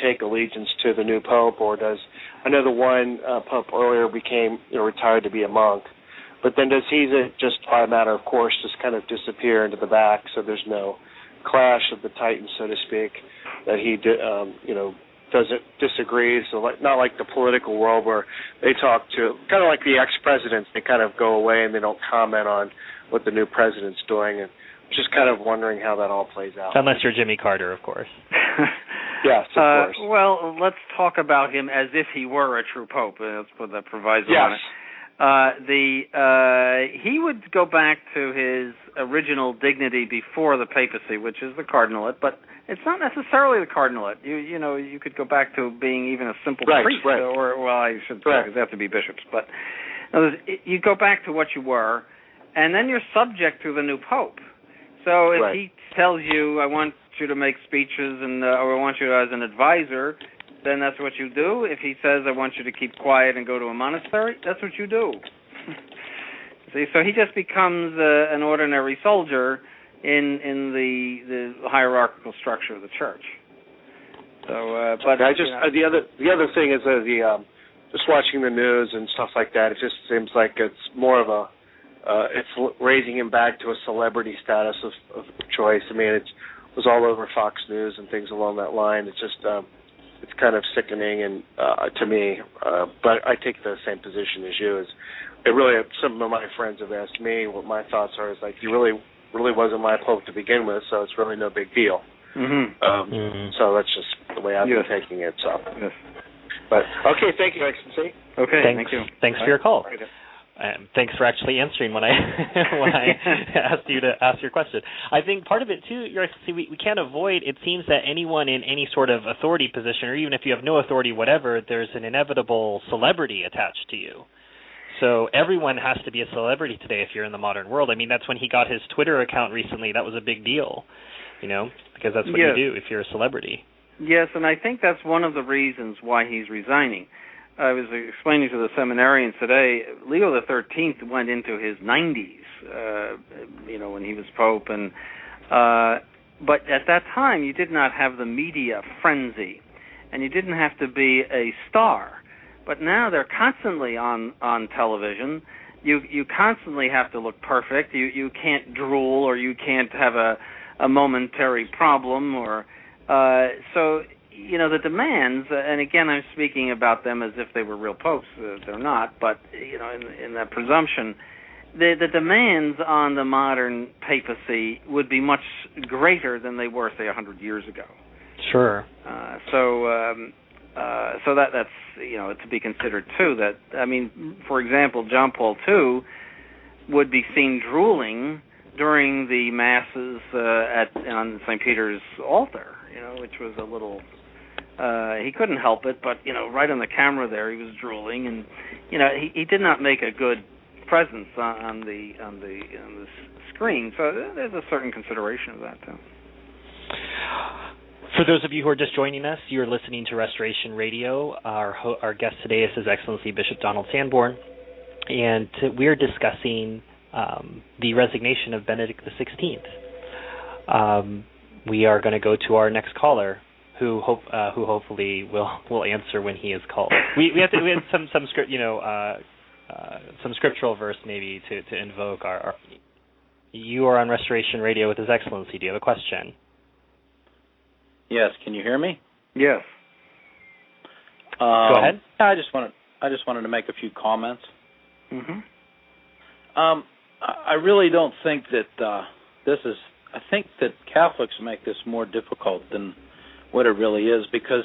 take allegiance to the new pope, or does another one pope earlier became retired to be a monk, but then does he just by a matter of course just kind of disappear into the back, so there's no clash of the titans, so to speak, that he doesn't disagree, so not like the political world where they talk to, kind of like the ex-presidents, they kind of go away and they don't comment on what the new president's doing, and just kind of wondering how that all plays out. Unless you're Jimmy Carter, of course. Yes, of course. Well, let's talk about him as if he were a true pope. Let's put that proviso on it. He would go back to his original dignity before the papacy, which is the cardinalate, but it's not necessarily the cardinalate. You could go back to being even a simple priest, or I should say, because they have to be bishops. But you go back to what you were, and then you're subject to the new pope. So if he tells you, I want you to make speeches or I want you as an advisor, then that's what you do. If he says, I want you to keep quiet and go to a monastery, that's what you do. See, so he just becomes an ordinary soldier in the hierarchical structure of the church. So, but the other thing is just watching the news and stuff like that. It just seems like it's more of a it's raising him back to a celebrity status of choice. I mean, it was all over Fox News and things along that line. It's just it's kind of sickening and to me. But I take the same position as you. Some of my friends have asked me what my thoughts are. Is like, he really wasn't my pope to begin with, so it's really no big deal. So that's just the way I've been taking it. So, but okay, thank you, Excellency. Okay, thank you. Thanks for your call. Thanks for actually answering when I asked you to ask your question. I think part of it too, Your Excellency, we can't avoid. It seems that anyone in any sort of authority position, or even if you have no authority, whatever, there's an inevitable celebrity attached to you. So everyone has to be a celebrity today if you're in the modern world. I mean, that's when he got his Twitter account recently. That was a big deal, because that's what you do if you're a celebrity. Yes, and I think that's one of the reasons why he's resigning. I was explaining to the seminarians today, Leo XIII went into his 90s, when he was Pope, and but at that time you did not have the media frenzy, and you didn't have to be a star. But now they're constantly on television. You constantly have to look perfect. You can't drool, or you can't have a momentary problem, or so. The demands, and again, I'm speaking about them as if they were real popes. They're not, but, in that presumption, the demands on the modern papacy would be much greater than they were, say, 100 years ago. Sure. So that's, to be considered, too. That, I mean, for example, John Paul II would be seen drooling during the masses on St. Peter's altar, which was a little... he couldn't help it, but right on the camera there, he was drooling, and he did not make a good presence on the screen. So there's a certain consideration of that too. For those of you who are just joining us, you're listening to Restoration Radio. Our guest today is His Excellency Bishop Donald Sanborn, and we're discussing the resignation of Benedict XVI. We are going to go to our next caller, who hopefully will answer when he is called. We have some some scriptural verse maybe to invoke our. You are on Restoration Radio with His Excellency. Do you have a question? Yes. Can you hear me? Yes. Go ahead. I just wanted to make a few comments. I really don't think that this is. I think that Catholics make this more difficult than what it really is, because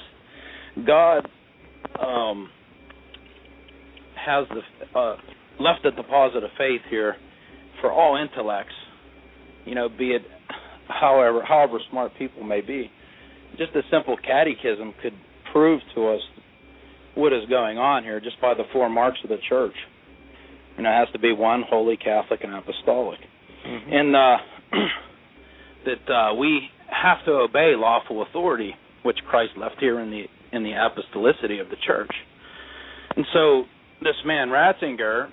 God has left a deposit of faith here for all intellects, be it however smart people may be. Just a simple catechism could prove to us what is going on here just by the 4 marks of the church. It has to be one, holy, Catholic, and apostolic. Mm-hmm. And that we have to obey lawful authority, which Christ left here in the apostolicity of the church. And so this man Ratzinger,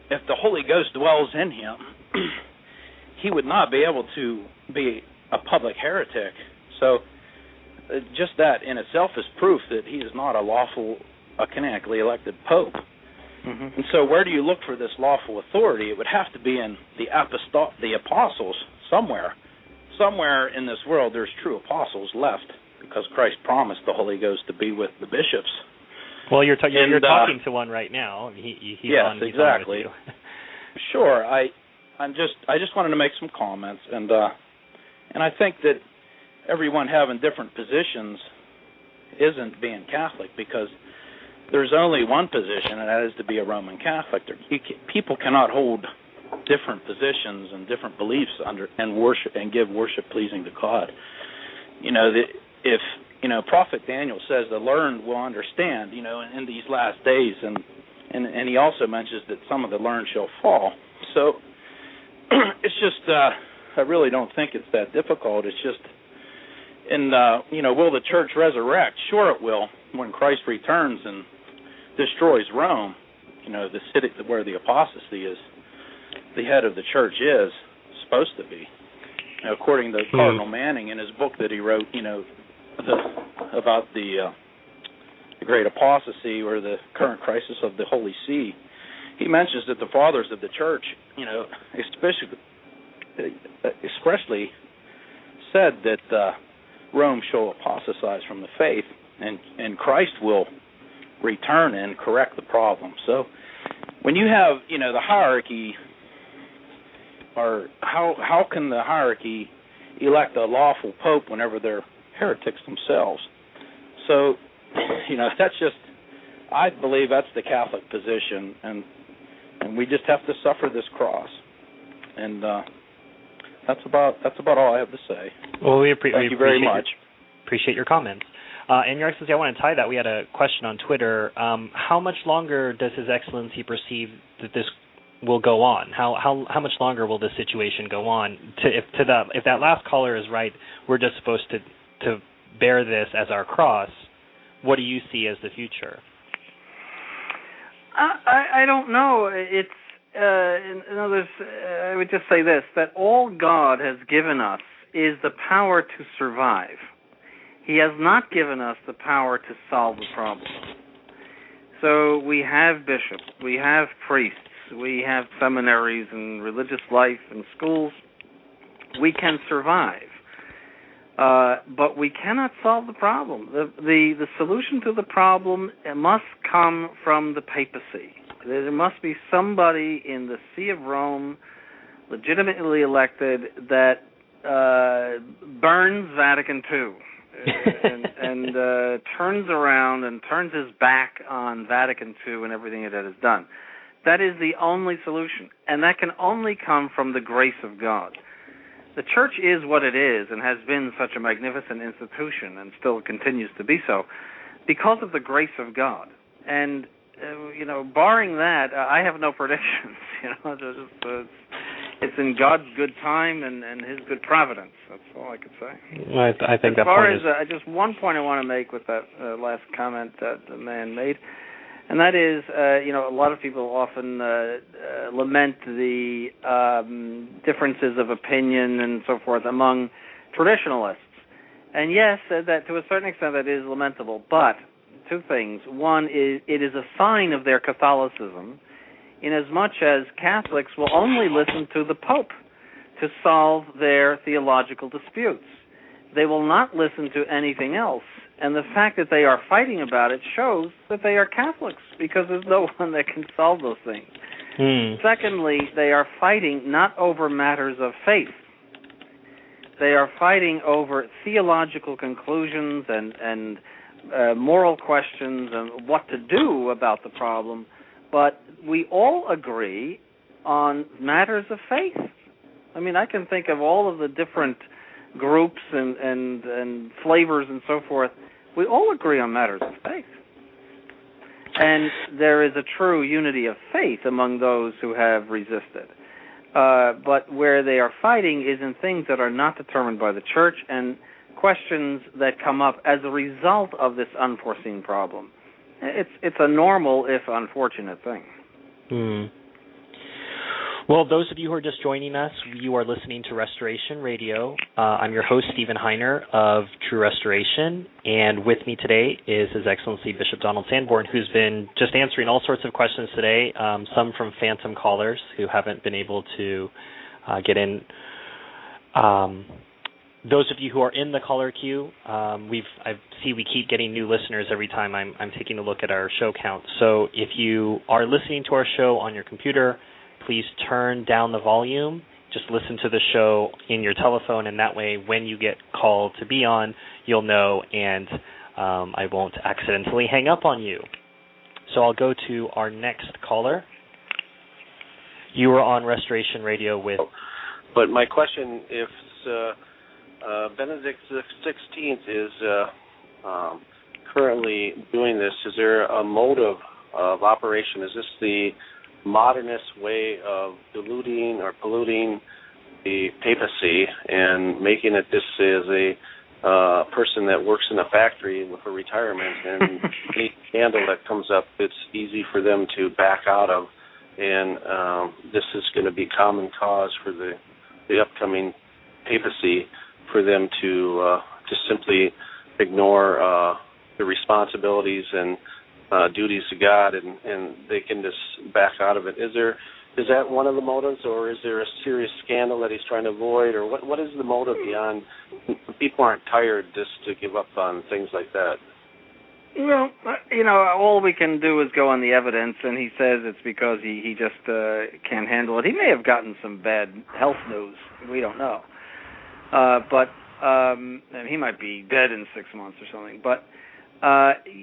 if the Holy Ghost dwells in him, he would not be able to be a public heretic. So just that in itself is proof that he is not a canonically elected pope. Mm-hmm. And so where do you look for this lawful authority? It would have to be in the apostles somewhere. Somewhere in this world there's true apostles left, because Christ promised the Holy Ghost to be with the bishops. Well, you're talking to one right now. He's on with you. Sure. I just wanted to make some comments, and I think that everyone having different positions isn't being Catholic, because there's only one position, and that is to be a Roman Catholic. People cannot hold different positions and different beliefs and worship and give worship pleasing to God. If Prophet Daniel says the learned will understand, in these last days, and he also mentions that some of the learned shall fall. So it's just I really don't think it's that difficult. It's just, will the church resurrect? Sure, it will, when Christ returns and destroys Rome. The city where the apostasy is, the head of the church is supposed to be. According to Cardinal Manning in his book that he wrote, about the great apostasy, or the current crisis of the Holy See, he mentions that the fathers of the church, especially said that Rome shall apostatize from the faith, and Christ will return and correct the problem. So when you have, the hierarchy, or how can the hierarchy elect a lawful pope whenever they're heretics themselves? So, that's just, I believe that's the Catholic position, and we just have to suffer this cross. And that's about all I have to say. Well, Thank you very much. Appreciate your comments. And Your Excellency, I want to tie that. We had a question on Twitter. How much longer does His Excellency perceive that this will go on? How much longer will this situation go on? If that last caller is right, we're just supposed to bear this as our cross. What do you see as the future? I don't know. It's in others. I would just say this: that all God has given us is the power to survive. He has not given us the power to solve the problem. So we have bishops, we have priests, we have seminaries and religious life and schools. We can survive, but we cannot solve the problem. The solution to the problem must come from the papacy. There must be somebody in the See of Rome, legitimately elected, that burns Vatican II and turns around and turns his back on Vatican II and everything it has done. That is the only solution, and that can only come from the grace of God. The church is what it is and has been such a magnificent institution and still continues to be so because of the grace of God. And, barring that, I have no predictions. It's in God's good time and His good providence. That's all I could say. Well, I think as that far point as just one point I want to make with that last comment that the man made, and that is, a lot of people often lament the differences of opinion and so forth among traditionalists. And yes, that to a certain extent that is lamentable. But two things: one is it is a sign of their Catholicism, inasmuch as Catholics will only listen to the Pope to solve their theological disputes. They will not listen to anything else. And the fact that they are fighting about it shows that they are Catholics, because there's no one that can solve those things. Secondly, they are fighting not over matters of faith. They are fighting over theological conclusions and moral questions and what to do about the problem. But we all agree on matters of faith. I mean, I can think of all of the different groups and flavors and so forth. We all agree on matters of faith. And there is a true unity of faith among those who have resisted. But where they are fighting is in things that are not determined by the church and questions that come up as a result of this unforeseen problem. It's a normal, if unfortunate, thing. Well, those of you who are just joining us, you are listening to Restoration Radio. I'm your host, Stephen Heiner of True Restoration, and with me today is His Excellency Bishop Donald Sanborn, who's been just answering all sorts of questions today, some from phantom callers who haven't been able to get in. Those of you who are in the caller queue, I see we keep getting new listeners every time I'm taking a look at our show count. So if you are listening to our show on your computer, please turn down the volume. Just listen to the show in your telephone, and that way when you get called to be on, you'll know, and I won't accidentally hang up on you. So I'll go to our next caller. You are on Restoration Radio with... But my question, if Benedict XVI is currently doing this, is there a motive of operation? Is this the modernist way of diluting or polluting the papacy and making it this is a person that works in a factory with a retirement, and any scandal that comes up, it's easy for them to back out of, and this is going to be common cause for the upcoming papacy for them to simply ignore the responsibilities and duties to God, and they can just back out of it. Is that one of the motives, or is there a serious scandal that he's trying to avoid, or what is the motive beyond? People aren't tired just to give up on things like that. Well, all we can do is go on the evidence, and he says it's because he just can't handle it. He may have gotten some bad health news. We don't know. But he might be dead in 6 months or something. But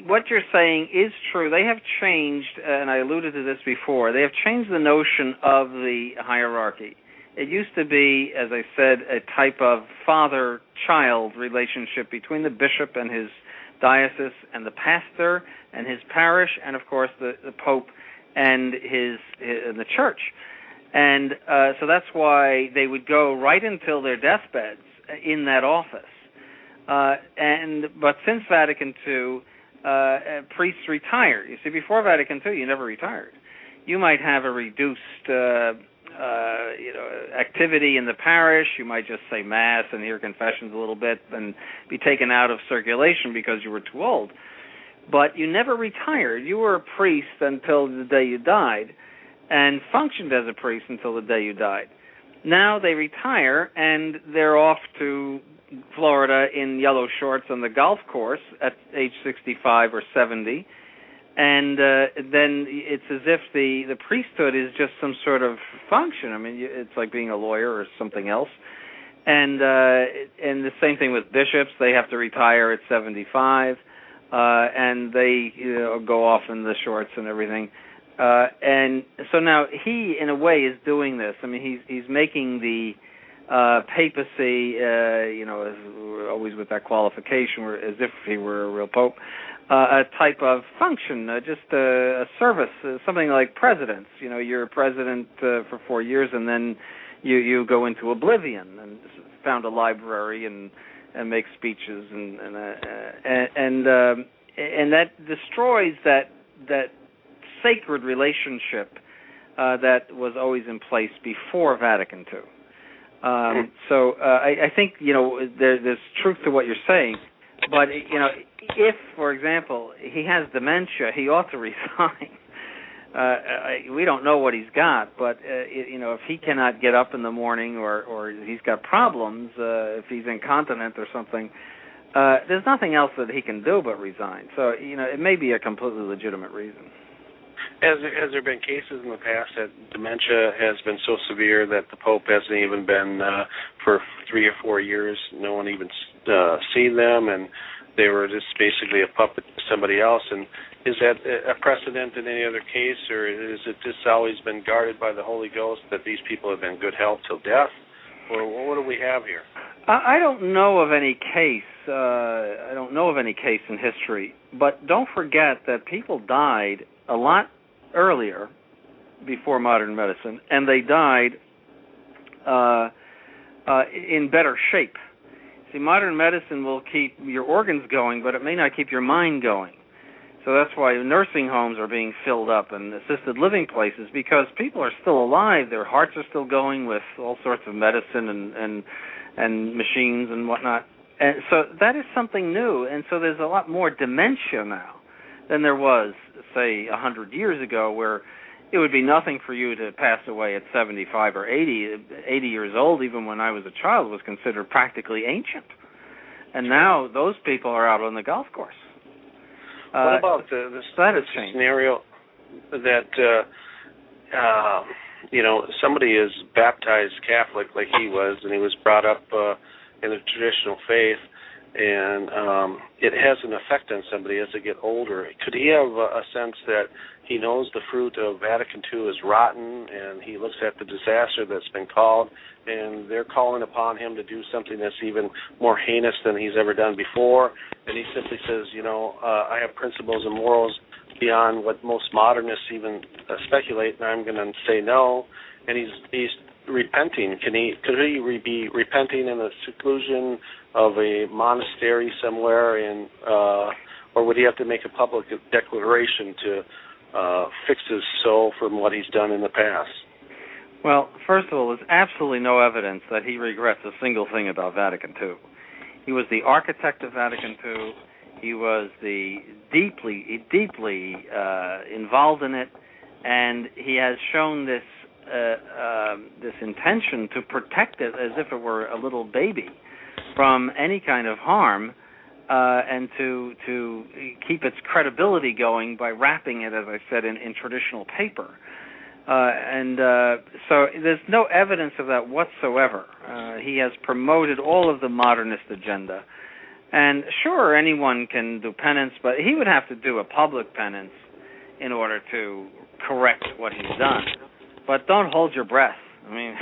what you're saying is true. They have changed, and I alluded to this before, they have changed the notion of the hierarchy. It used to be, as I said, a type of father-child relationship between the bishop and his diocese and the pastor and his parish and, of course, the Pope and the church. And so that's why they would go right until their deathbeds in that office. But since Vatican II, priests retire. You see, before Vatican II, you never retired. You might have a reduced, activity in the parish. You might just say Mass and hear confessions a little bit and be taken out of circulation because you were too old. But you never retired. You were a priest until the day you died, and functioned as a priest until the day you died. Now they retire, and they're off to Florida in yellow shorts on the golf course at age 65 or 70, and then it's as if the priesthood is just some sort of function. I mean, it's like being a lawyer or something else. And the same thing with bishops. They have to retire at 75, and they go off in the shorts and everything. And so now he, in a way, is doing this. I mean, he's making the papacy, always with that qualification, as if he were a real pope, a type of function, just a service, something like presidents. You're president for 4 years, and then you go into oblivion and found a library and make speeches, and that destroys that sacred relationship that was always in place before Vatican II. So I think there's truth to what you're saying, but if, for example, he has dementia, he ought to resign. We don't know what he's got, but if he cannot get up in the morning, or he's got problems, if he's incontinent or something, there's nothing else that he can do but resign. So it may be a completely legitimate reason. Has there been cases in the past that dementia has been so severe that the Pope hasn't even been for 3 or 4 years? No one even seen them, and they were just basically a puppet to somebody else. And is that a precedent in any other case, or is it just always been guarded by the Holy Ghost that these people have been in good health till death? Or what do we have here? I don't know of any case. I don't know of any case in history. But don't forget that people died a lot earlier, before modern medicine, and they died in better shape. See, modern medicine will keep your organs going, but it may not keep your mind going. So that's why nursing homes are being filled up and assisted living places, because people are still alive. Their hearts are still going with all sorts of medicine and machines and whatnot. And so that is something new. And so there's a lot more dementia now than there was, say, 100 years ago, where it would be nothing for you to pass away at 75 or 80. 80 years old, even when I was a child, was considered practically ancient. And now those people are out on the golf course. What about the scenario that, somebody is baptized Catholic like he was, and he was brought up in a traditional faith, and it has an effect on somebody as they get older? Could he have a sense that he knows the fruit of Vatican II is rotten, and he looks at the disaster that's been called, and they're calling upon him to do something that's even more heinous than he's ever done before, and he simply says, I have principles and morals beyond what most modernists even speculate, and I'm going to say no, and he's repenting. Could he be repenting in the seclusion of a monastery somewhere, or would he have to make a public declaration to fix his soul from what he's done in the past? Well, first of all, there's absolutely no evidence that he regrets a single thing about Vatican II. He was the architect of Vatican II. He was deeply involved in it, and he has shown this intention to protect it as if it were a little baby from any kind of harm, and to keep its credibility going by wrapping it, as I said, in traditional paper. So there's no evidence of that whatsoever. He has promoted all of the modernist agenda. And sure, anyone can do penance, but he would have to do a public penance in order to correct what he's done. But don't hold your breath. I mean,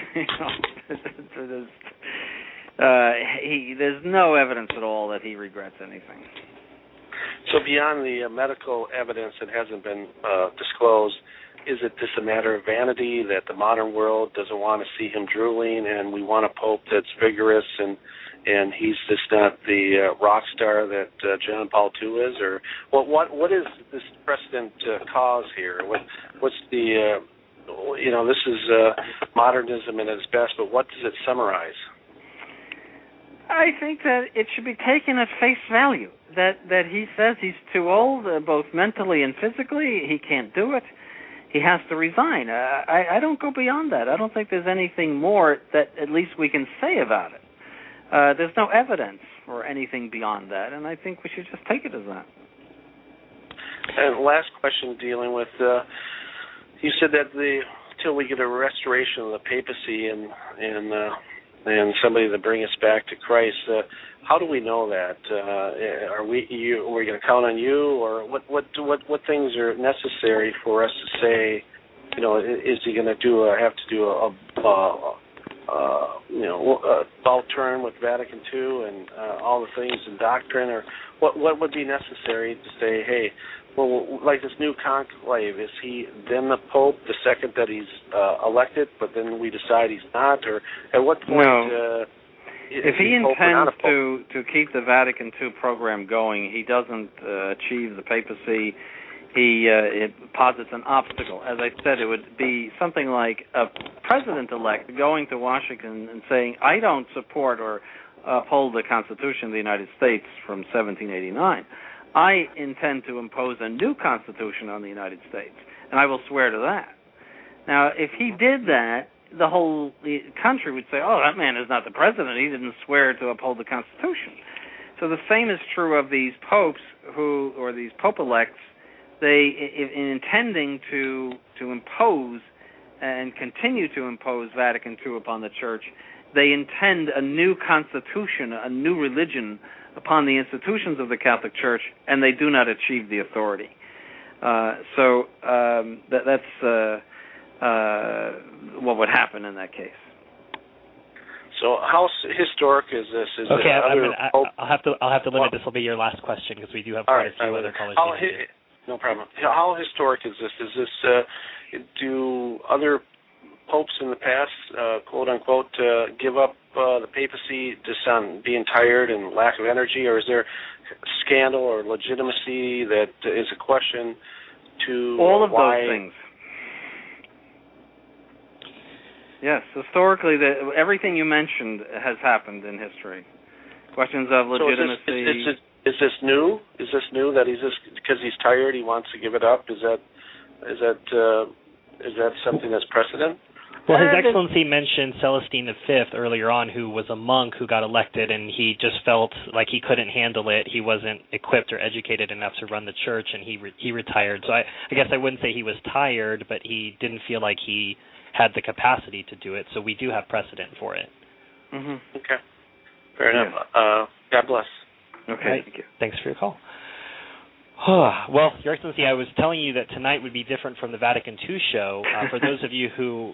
there's no evidence at all that he regrets anything. So beyond the medical evidence that hasn't been disclosed, is it just a matter of vanity that the modern world doesn't want to see him drooling, and we want a pope that's vigorous, and he's just not the rock star that John Paul II is? Or what is this precedent cause here? What's the this is modernism at its best, but what does it summarize? I think that it should be taken at face value, that he says he's too old, both mentally and physically. He can't do it. He has to resign. I don't go beyond that. I don't think there's anything more that at least we can say about it. There's no evidence for anything beyond that, and I think we should just take it as that. And last question, dealing with, you said that till we get a restoration of the papacy and somebody to bring us back to Christ, how do we know that? Are we going to count on you, or what things are necessary for us to say? Is he going to have to do a about turn with Vatican II and all the things in doctrine, or what would be necessary to say, hey, well, like this new conclave, is he then the Pope the second that he's elected, but then we decide he's not, or at what point? No. If he intends to keep the Vatican II program going, he doesn't achieve the papacy. It posits an obstacle. As I said, it would be something like a president-elect going to Washington and saying, I don't support or uphold the Constitution of the United States from 1789. I intend to impose a new Constitution on the United States, and I will swear to that. Now, if he did that, the whole country would say, oh, that man is not the president. He didn't swear to uphold the Constitution. So the same is true of these popes or these pope-elects. They, in intending to impose and continue to impose Vatican II upon the Church, they intend a new constitution, a new religion upon the institutions of the Catholic Church, and they do not achieve the authority. That's what would happen in that case. So how historic is this? Okay, I'll have to limit. This will be your last question because we do have quite a few other callers. No problem. How historic is this? Is this do other popes in the past, quote unquote, give up the papacy just on being tired and lack of energy, or is there scandal or legitimacy that is a question to all of those things? Yes, historically, everything you mentioned has happened in history. Questions of legitimacy. So is this new? Is this new that he's just because he's tired he wants to give it up? Is that something that's precedent? Well, His Excellency mentioned Celestine V earlier on, who was a monk who got elected, and he just felt like he couldn't handle it. He wasn't equipped or educated enough to run the church, and he retired. So I guess I wouldn't say he was tired, but he didn't feel like he had the capacity to do it. So we do have precedent for it. Mm-hmm. Okay. Fair enough. God bless. Okay, right. Thank you. Thanks for your call. Well, Your Excellency, I was telling you that tonight would be different from the Vatican II show. For those of you who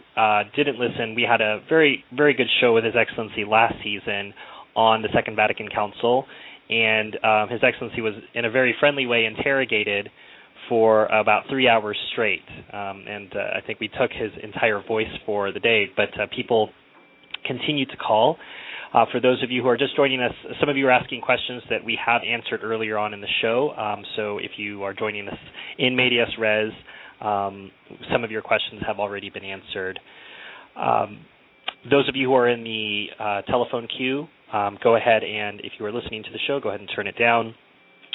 didn't listen, we had a very, very good show with His Excellency last season on the Second Vatican Council, and His Excellency was in a very friendly way interrogated for about 3 hours straight, and I think we took his entire voice for the day, but people continue to call. For those of you who are just joining us, some of you are asking questions that we have answered earlier on in the show. So if you are joining us in medias res, some of your questions have already been answered. Those of you who are in the telephone queue, go ahead and, if you are listening to the show, go ahead and turn it down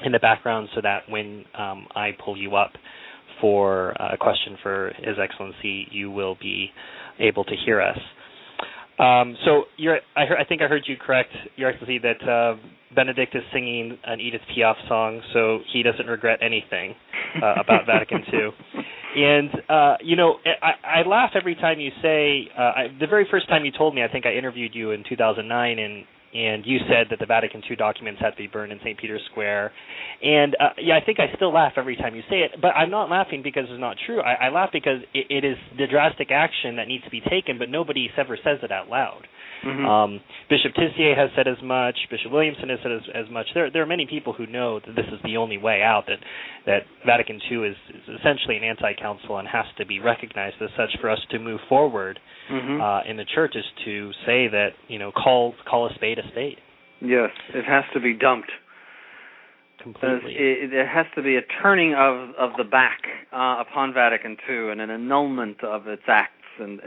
in the background so that when I pull you up for a question for His Excellency, you will be able to hear us. So I think I heard you correct, Your Excellency, that Benedict is singing an Edith Piaf song, so he doesn't regret anything about Vatican II. And, I laugh every time you say, the very first time you told me, I think I interviewed you in 2009, and you said that the Vatican II documents had to be burned in St. Peter's Square. And, I think I still laugh every time you say it, but I'm not laughing because it's not true. I laugh because it is the drastic action that needs to be taken, but nobody ever says it out loud. Mm-hmm. Bishop Tissier has said as much. Bishop Williamson has said as much. There are many people who know that this is the only way out, that Vatican II is essentially an anti-council and has to be recognized as such for us to move forward in the church, is to say that, call a spade a spade. Yes, it has to be dumped. Completely. There has to be a turning of the back upon Vatican II and an annulment of its acts. And,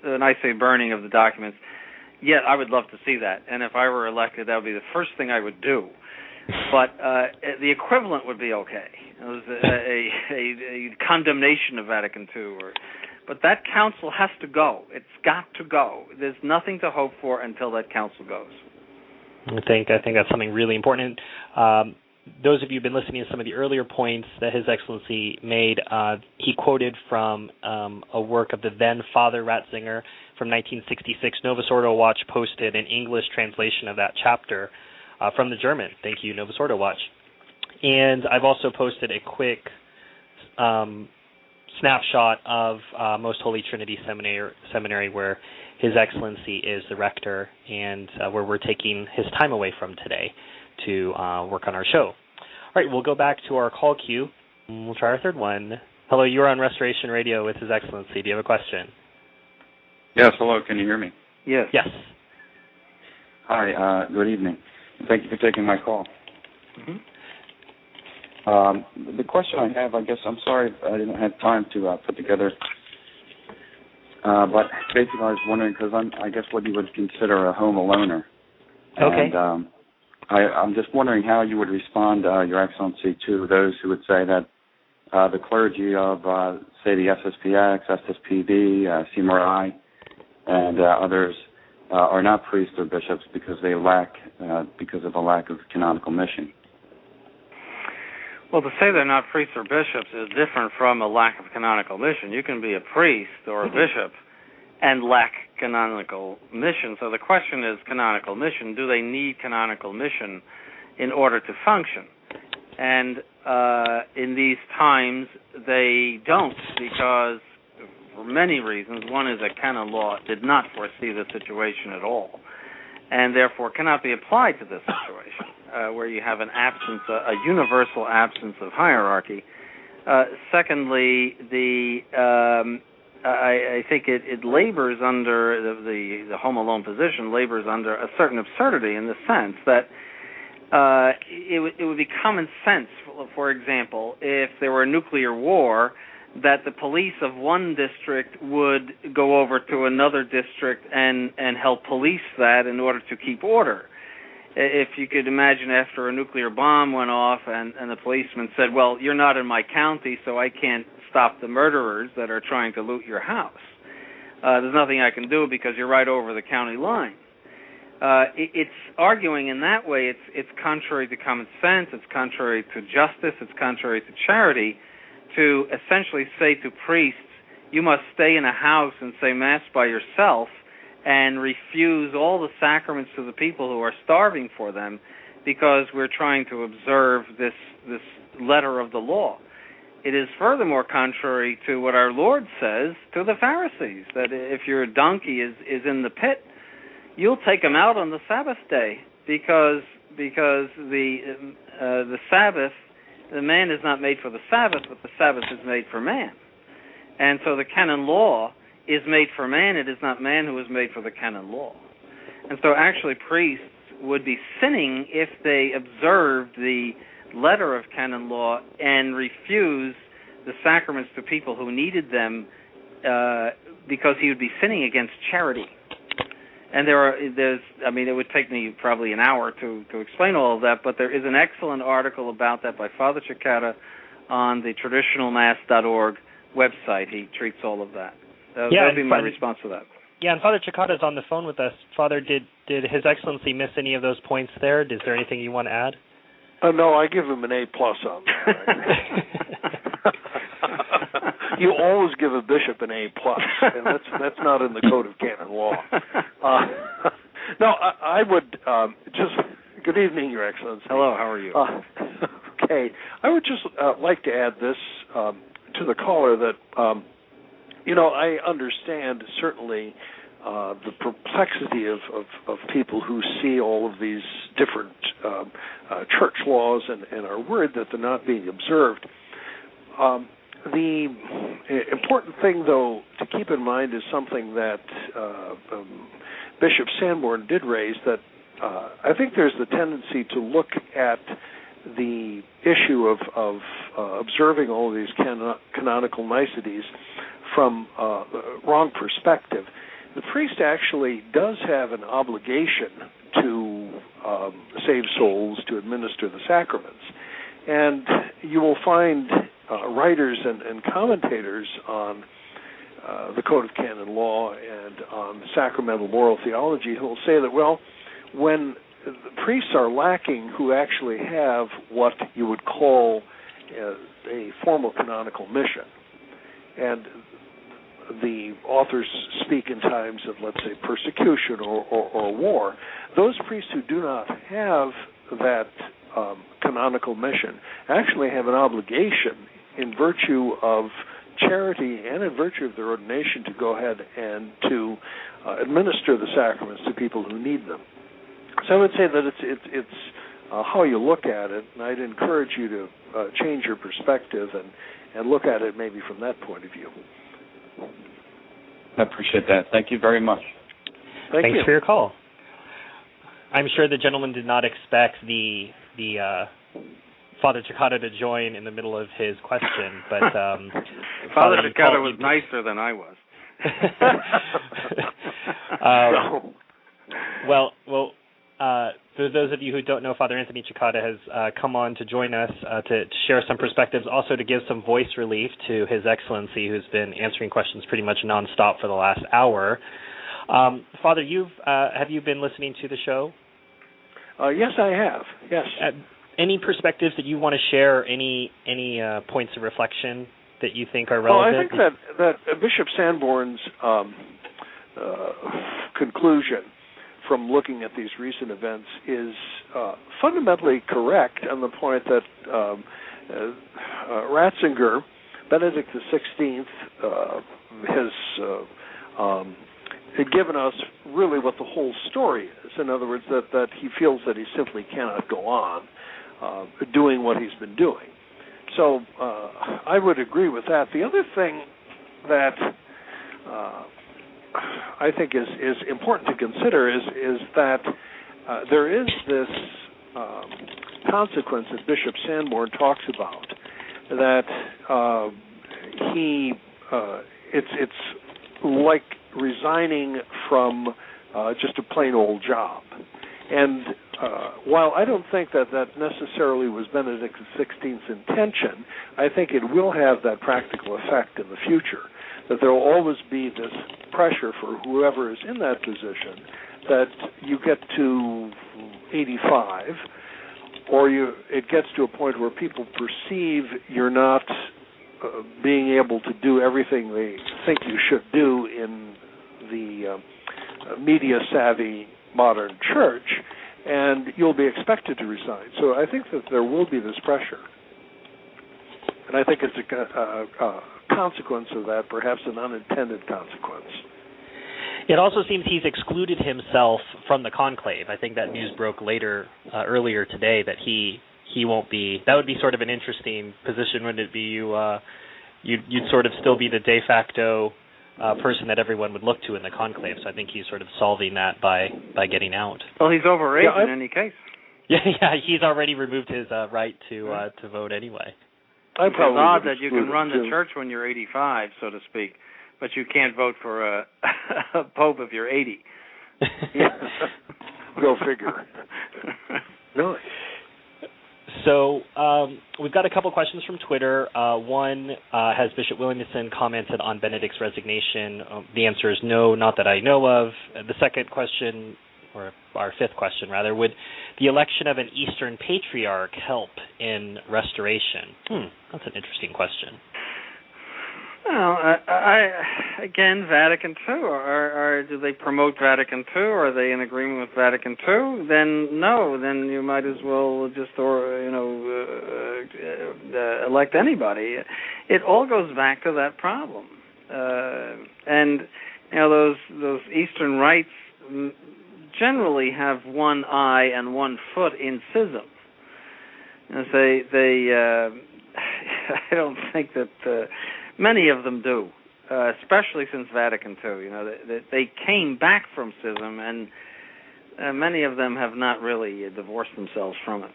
when I say burning of the documents, yeah, I would love to see that. And if I were elected, that would be the first thing I would do. But the equivalent would be okay. It was a condemnation of Vatican II. But that council has to go. It's got to go. There's nothing to hope for until that council goes. I think that's something really important. Those of you who have been listening to some of the earlier points that His Excellency made, he quoted from a work of the then Father Ratzinger from 1966. Novus Ordo Watch posted an English translation of that chapter from the German. Thank you, Novus Ordo Watch. And I've also posted a quick snapshot of Most Holy Trinity Seminary, where His Excellency is the rector, and where we're taking his time away from today to work on our show. All right, we'll go back to our call queue. We'll try our third one. Hello, you're on Restoration Radio with His Excellency. Do you have a question? Yes, hello. Can you hear me? Yes. Yes. Hi, good evening. Thank you for taking my call. Mm-hmm. The question I have, I guess, I'm sorry I didn't have time to put together, but basically I was wondering, because I guess what you would consider a home aloner. Okay. And I'm just wondering how you would respond, Your Excellency, to those who would say that the clergy of, say, the SSPX, SSPB, CMRI, and others are not priests or bishops because of a lack of canonical mission. Well, to say they're not priests or bishops is different from a lack of canonical mission. You can be a priest or a bishop and lack canonical mission. So the question is canonical mission. Do they need canonical mission in order to function. And in these times, they don't, because for many reasons. One is that canon law did not foresee the situation at all, and therefore cannot be applied to this situation, where you have an absence, a universal absence of hierarchy. Secondly, I think it labors under the home alone position labors under a certain absurdity in the sense that it would be common sense, for example, if there were a nuclear war, that the police of one district would go over to another district and help police that in order to keep order. If you could imagine after a nuclear bomb went off and the policeman said, well, you're not in my county, so I can't stop the murderers that are trying to loot your house. There's nothing I can do because you're right over the county line. It's arguing in that way, it's contrary to common sense, it's contrary to justice, it's contrary to charity, to essentially say to priests, you must stay in a house and say Mass by yourself and refuse all the sacraments to the people who are starving for them because we're trying to observe this letter of the law. It is furthermore contrary to what our Lord says to the Pharisees, that if your donkey is in the pit, you'll take him out on the Sabbath day because the Sabbath, the man is not made for the Sabbath, but the Sabbath is made for man. And so the canon law is made for man. It is not man who is made for the canon law. And so actually priests would be sinning if they observed the letter of canon law and refused the sacraments to people who needed them because he would be sinning against charity. And it would take me probably an hour to explain all of that, but there is an excellent article about that by Father Cicada on the traditionalmass.org website. He treats all of that. That would be my response to that. Yeah, and Father Cicada is on the phone with us. Father, did His Excellency miss any of those points there? Is there anything you want to add? No, I give him an A+ on that. You always give a bishop an A+, and that's not in the Code of Canon Law. No, I would just. Good evening, Your Excellency. Hello. How are you? Okay, I would just like to add this to the caller that I understand certainly the perplexity of people who see all of these different church laws and are worried that they're not being observed. The important thing, though, to keep in mind is something that Bishop Sanborn did raise, that I think there's the tendency to look at the issue of observing all of these canonical niceties from the wrong perspective. The priest actually does have an obligation to save souls, to administer the sacraments. And you will find writers and commentators on the Code of Canon Law and on sacramental moral theology who will say that, well, when the priests are lacking who actually have what you would call a formal canonical mission, and the authors speak in times of, let's say, persecution or war, those priests who do not have that canonical mission actually have an obligation in virtue of charity and in virtue of their ordination to go ahead and to administer the sacraments to people who need them. So I would say that it's how you look at it, and I'd encourage you to change your perspective and look at it maybe from that point of view. I appreciate that. Thank you very much. Thanks for your call. I'm sure the gentleman did not expect the Father Cicada to join in the middle of his question, but Father Cicada was nicer than I was. For those of you who don't know, Father Anthony Cicada has come on to join us to share some perspectives, also to give some voice relief to His Excellency, who's been answering questions pretty much nonstop for the last hour. Father, have you been listening to the show? Yes, I have. Yes. Any perspectives that you want to share? Any points of reflection that you think are relevant? Well, I think that Bishop Sanborn's conclusion from looking at these recent events is fundamentally correct on the point that Ratzinger, Benedict XVI, has given us really what the whole story is. In other words, that he feels that he simply cannot go on doing what he's been doing. So I would agree with that. The other thing that I think is important to consider is that there is this consequence that Bishop Sanborn talks about, that it's like resigning from just a plain old job. And while I don't think that necessarily was Benedict XVI's intention, I think it will have that practical effect in the future, that there will always be this pressure for whoever is in that position, that you get to 85, or it gets to a point where people perceive you're not being able to do everything they think you should do in the media-savvy modern church, and you'll be expected to resign. So I think that there will be this pressure. And I think it's a consequence of that, perhaps an unintended consequence. It also seems he's excluded himself from the conclave. I think that news broke earlier today, that he won't be. That would be sort of an interesting position, wouldn't it be? You'd sort of still be the de facto person that everyone would look to in the conclave. So I think he's sort of solving that by getting out. Well, he's overage in any case. Yeah, he's already removed his right to vote anyway. It's odd that you can run the church when you're 85, so to speak, but you can't vote for a pope if you're 80. Go figure. Really? So we've got a couple questions from Twitter. One has Bishop Williamson commented on Benedict's resignation. The answer is no, not that I know of. The second question, or our fifth question rather, would the election of an Eastern Patriarch help in restoration? That's an interesting question. Well, again, Vatican II. Or do they promote Vatican II? Are they in agreement with Vatican II? Then no. Then you might as well just elect anybody. It all goes back to that problem. And those Eastern rites generally have one eye and one foot in schism. I don't think that. Many of them do, especially since Vatican II. They came back from schism, and many of them have not really divorced themselves from it.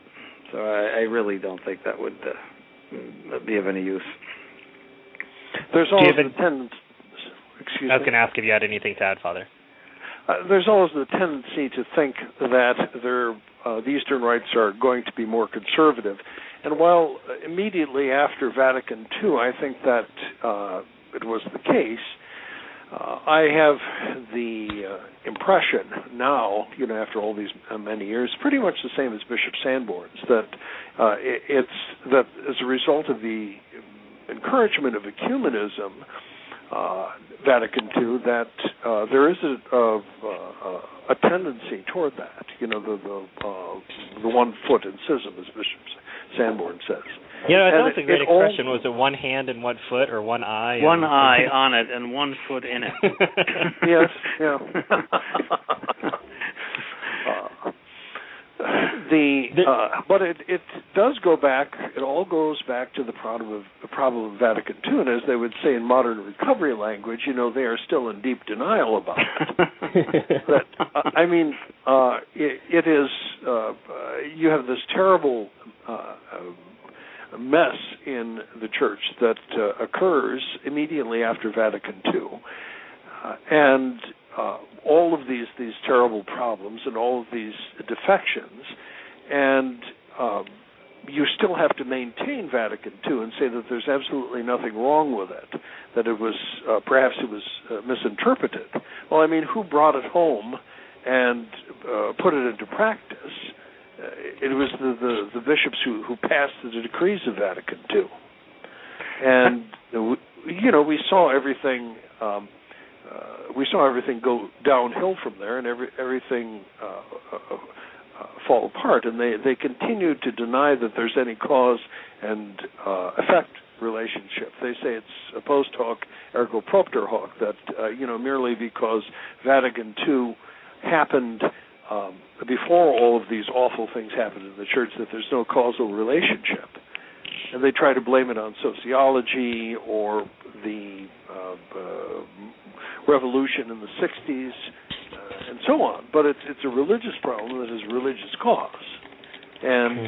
So I really don't think that would be of any use. There's always the tendency. I was going to ask if you had anything to add, Father. There's always the tendency to think that the Eastern rites are going to be more conservative. And while immediately after Vatican II, I think that it was the case, I have the impression now, after all these many years, pretty much the same as Bishop Sanborn's, that it's that as a result of the encouragement of ecumenism, Vatican II, that there is a tendency toward that. The one foot in schism, as Bishop Sanborn says. I thought it was a great expression. Was it one hand and one foot, or one eye? One eye on it and one foot in it. Yes, yeah. But it does go back. It all goes back to the problem of Vatican II, and as they would say in modern recovery language, they are still in deep denial about it. It is. You have this terrible mess in the church that occurs immediately after Vatican II, and all of these terrible problems and all of these defections, and you still have to maintain Vatican II and say that there's absolutely nothing wrong with it, that it was perhaps it was misinterpreted. Well, who brought it home and put it into practice? It was the bishops who passed the decrees of Vatican II, and we saw everything we saw everything go downhill from there, and everything fall apart. And they continue to deny that there's any cause and effect relationship. They say it's a post hoc ergo propter hoc, that merely because Vatican II happened before all of these awful things happened in the church, that there's no causal relationship. And they try to blame it on sociology or the revolution in the 60s and so on. But it's a religious problem that has religious cause. And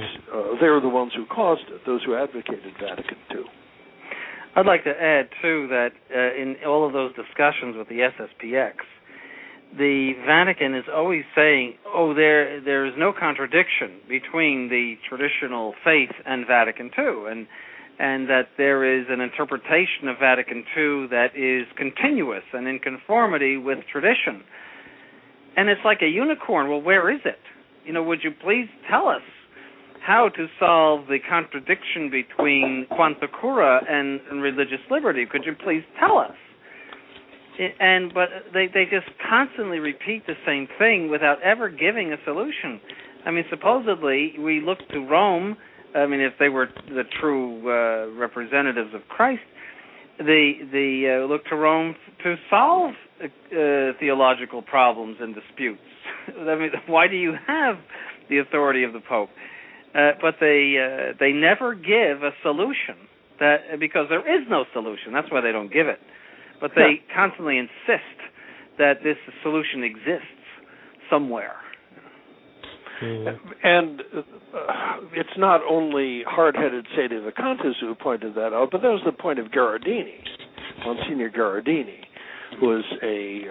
they're the ones who caused it, those who advocated Vatican II. I'd like to add, too, that in all of those discussions with the SSPX, the Vatican is always saying, there is no contradiction between the traditional faith and Vatican II, and that there is an interpretation of Vatican II that is continuous and in conformity with tradition. And it's like a unicorn. Well, where is it? Would you please tell us how to solve the contradiction between quanta cura and religious liberty? Could you please tell us? But they just constantly repeat the same thing without ever giving a solution. I mean, supposedly we look to Rome. I mean, if they were the true representatives of Christ, they look to Rome to solve theological problems and disputes. I mean, why do you have the authority of the Pope? But they never give a solution, because there is no solution. That's why they don't give it. But they constantly insist that this solution exists somewhere. And it's not only hard-headed Sedevacantists who pointed that out, but that was the point of Gherardini, Monsignor Gherardini, who was a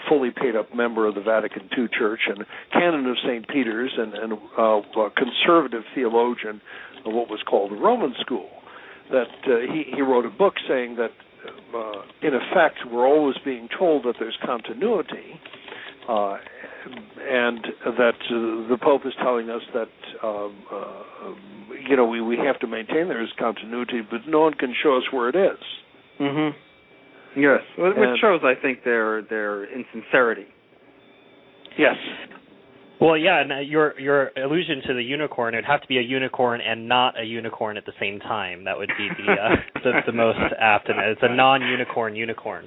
fully paid-up member of the Vatican II Church and canon of St. Peter's and a conservative theologian of what was called the Roman School. That he wrote a book saying that, in effect, we're always being told that there's continuity, and that the Pope is telling us that we have to maintain there is continuity, but no one can show us where it is. Mm-hmm. Yes, which shows, I think, their insincerity. Yes. Well, yeah, and your allusion to the unicorn, it would have to be a unicorn and not a unicorn at the same time. That would be the most apt, and it's a non-unicorn unicorn.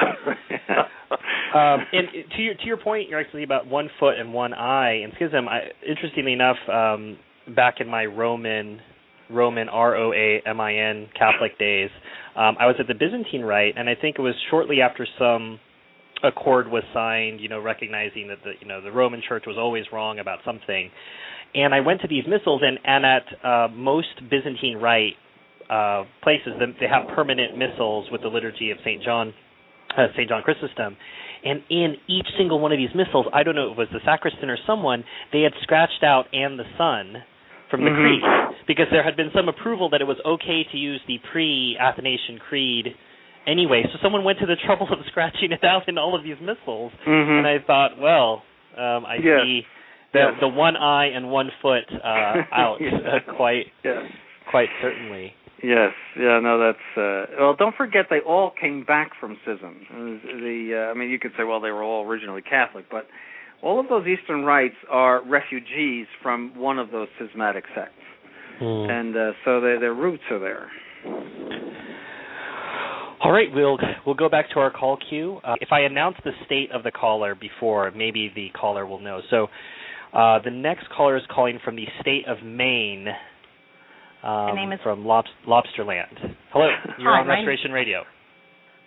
And to your point, you're actually about 1 foot and 1 eye. And schism, interestingly enough, back in my Roman ROAMIN Catholic days, I was at the Byzantine Rite, and I think it was shortly after some accord was signed, recognizing that the Roman Church was always wrong about something. And I went to these missals, and at most Byzantine Rite places, they have permanent missals with the liturgy of St. John Chrysostom. And in each single one of these missals, I don't know if it was the sacristan or someone, they had scratched out "and the Son" from the creed, because there had been some approval that it was okay to use the pre-Athanasian Creed anyway. So someone went to the trouble of scratching it out in all of these missals, and I thought, I see the 1 eye and 1 foot out quite certainly. Yes, that's... well, don't forget they all came back from schism. You could say, they were all originally Catholic, but all of those Eastern rites are refugees from one of those schismatic sects. And so their roots are there. All right, we'll go back to our call queue. If I announce the state of the caller before, maybe the caller will know. So the next caller is calling from the state of Maine. My name is from Lobsterland. Hello, you're on Restoration Radio.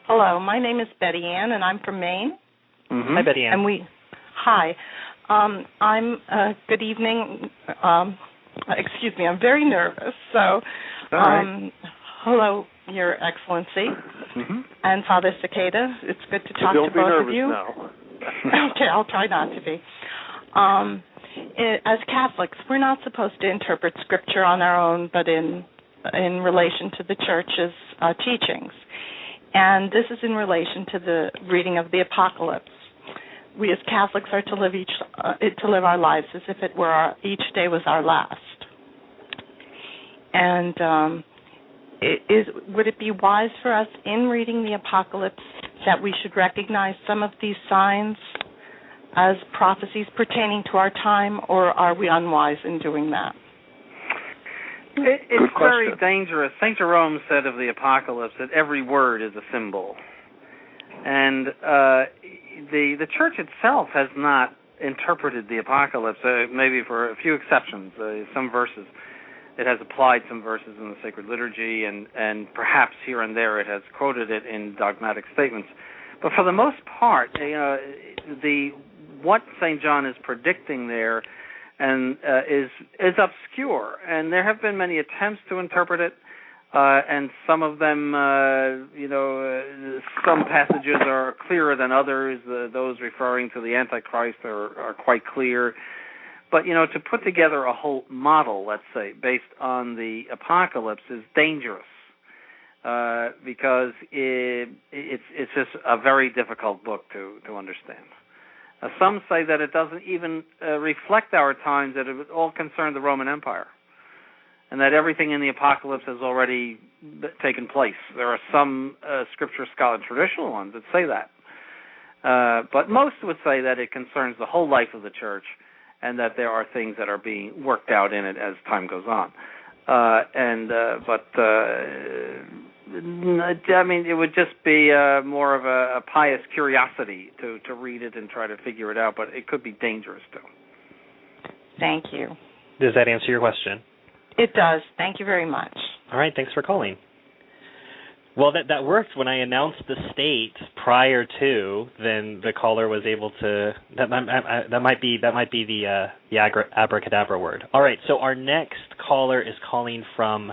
Hello, my name is Betty Ann, and I'm from Maine. Hi, Betty Ann. Hi. I'm. Good evening. Excuse me, I'm very nervous. So, hello, Your Excellency, and Father Cicada. It's good to talk to both of you. Don't be nervous now. Okay, I'll try not to be. As Catholics, we're not supposed to interpret Scripture on our own, but in relation to the Church's teachings. And this is in relation to the reading of the Apocalypse. We as Catholics are to live our lives as if it were each day was our last. And would it be wise for us in reading the Apocalypse that we should recognize some of these signs as prophecies pertaining to our time, or are we unwise in doing that? It's very dangerous. St. Jerome said of the Apocalypse that every word is a symbol. And the Church itself has not interpreted the Apocalypse, maybe for a few exceptions, some verses. It has applied some verses in the sacred liturgy, and perhaps here and there it has quoted it in dogmatic statements. But for the most part, what St. John is predicting there and is obscure, and there have been many attempts to interpret it, and some of them, some passages are clearer than others. Those referring to the Antichrist are quite clear. But, to put together a whole model, let's say, based on the Apocalypse is dangerous because it's just a very difficult book to understand. Some say that it doesn't even reflect our times, that it all concerned the Roman Empire, and that everything in the Apocalypse has already taken place. There are some scripture scholar traditional ones that say that. But most would say that it concerns the whole life of the Church, and that there are things that are being worked out in it as time goes on. It would just be more of a pious curiosity to read it and try to figure it out, but it could be dangerous too. Thank you. Does that answer your question? It does. Thank you very much. All right, thanks for calling. Well, that worked. When I announced the state prior to, then the caller was able to. That might be the abracadabra word. All right. So our next caller is calling from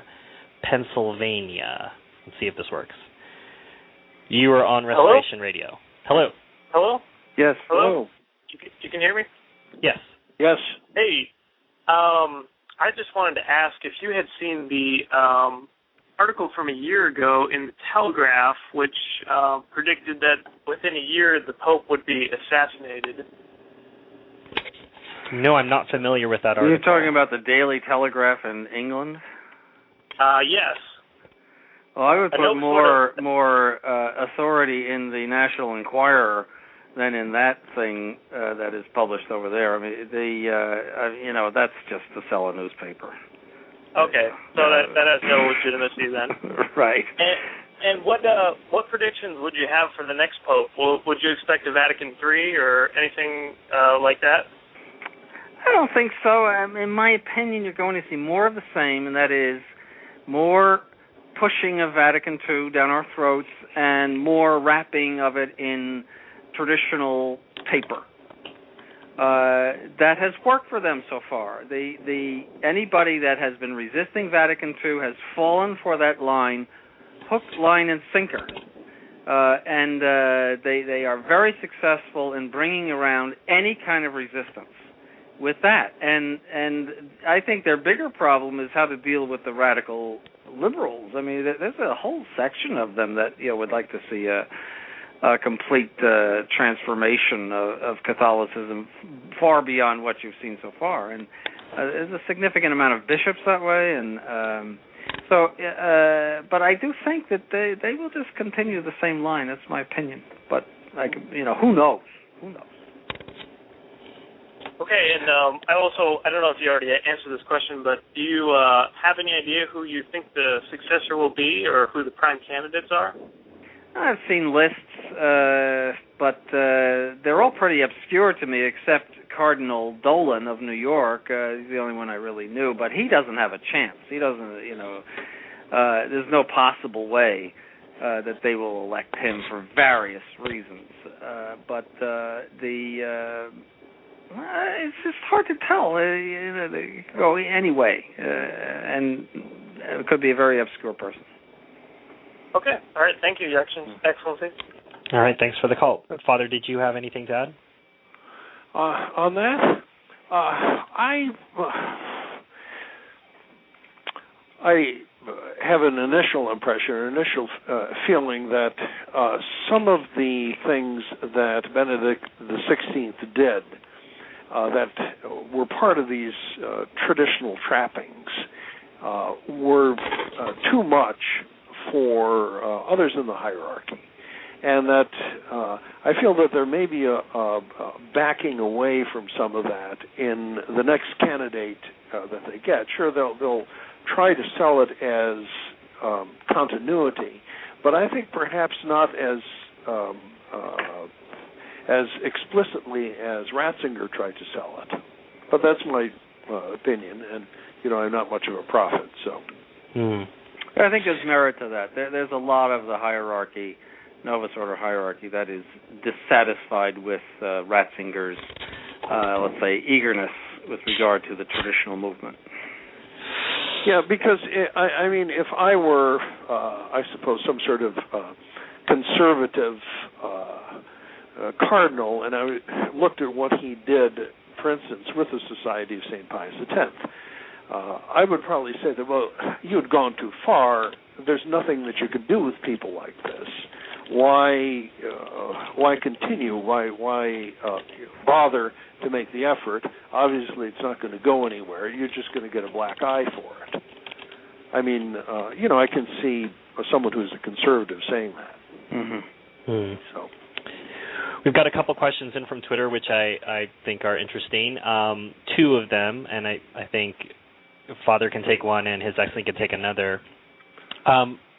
Pennsylvania. Let's see if this works. You are on Restoration Radio. Hello. Hello. Yes. Hello. You can hear me? Yes. Yes. Hey. I just wanted to ask if you had seen the article from a year ago in the Telegraph, which predicted that within a year the Pope would be assassinated. No, I'm not familiar with that article. You're talking about the Daily Telegraph in England? Yes. Well, I would put more authority in the National Enquirer than in that thing that is published over there. I mean, that's just to sell a newspaper. Okay, so that has no legitimacy then. Right. And what predictions would you have for the next Pope? Would you expect a Vatican III or anything like that? I don't think so. In my opinion, you're going to see more of the same, and that is more pushing of Vatican II down our throats and more wrapping of it in traditional paper. That has worked for them so far. Anybody that has been resisting Vatican II has fallen for that line, hook, line, and sinker. And they are very successful in bringing around any kind of resistance with that. And I think their bigger problem is how to deal with the radical liberals. I mean, there's a whole section of them that would like to see a complete transformation of Catholicism far beyond what you've seen so far. And there's a significant amount of bishops that way. And but I do think that they will just continue the same line. That's my opinion. But, who knows? Who knows? Okay, and I don't know if you already answered this question, but do you have any idea who you think the successor will be or who the prime candidates are? I've seen lists, but they're all pretty obscure to me, except Cardinal Dolan of New York. He's the only one I really knew, but he doesn't have a chance. He doesn't, there's no possible way that they will elect him for various reasons. But it's just hard to tell. They could go any way, and it could be a very obscure person. Okay. All right. Thank you, Your Excellency. All right. Thanks for the call. Father, did you have anything to add? On that, I have an initial impression, an initial feeling that some of the things that Benedict XVI did that were part of these traditional trappings were too much for others in the hierarchy. And that I feel that there may be a backing away from some of that in the next candidate that they get. Sure, they'll try to sell it as continuity, but I think perhaps not as explicitly as Ratzinger tried to sell it. But that's my opinion, and I'm not much of a prophet, so. I think there's merit to that. There's a lot of the hierarchy, Novus Ordo hierarchy, that is dissatisfied with Ratzinger's, let's say, eagerness with regard to the traditional movement. Yeah, because, I mean, if I were, I suppose, some sort of conservative cardinal, and I looked at what he did, for instance, with the Society of St. Pius X, I would probably say that, well, you had gone too far. There's nothing that you can do with people like this. Why continue? Why bother to make the effort? Obviously, it's not going to go anywhere. You're just going to get a black eye for it. I mean, I can see someone who's a conservative saying that. So, we've got a couple questions in from Twitter, which I think are interesting. Two of them, and I think Father can take one and His Excellency can take another.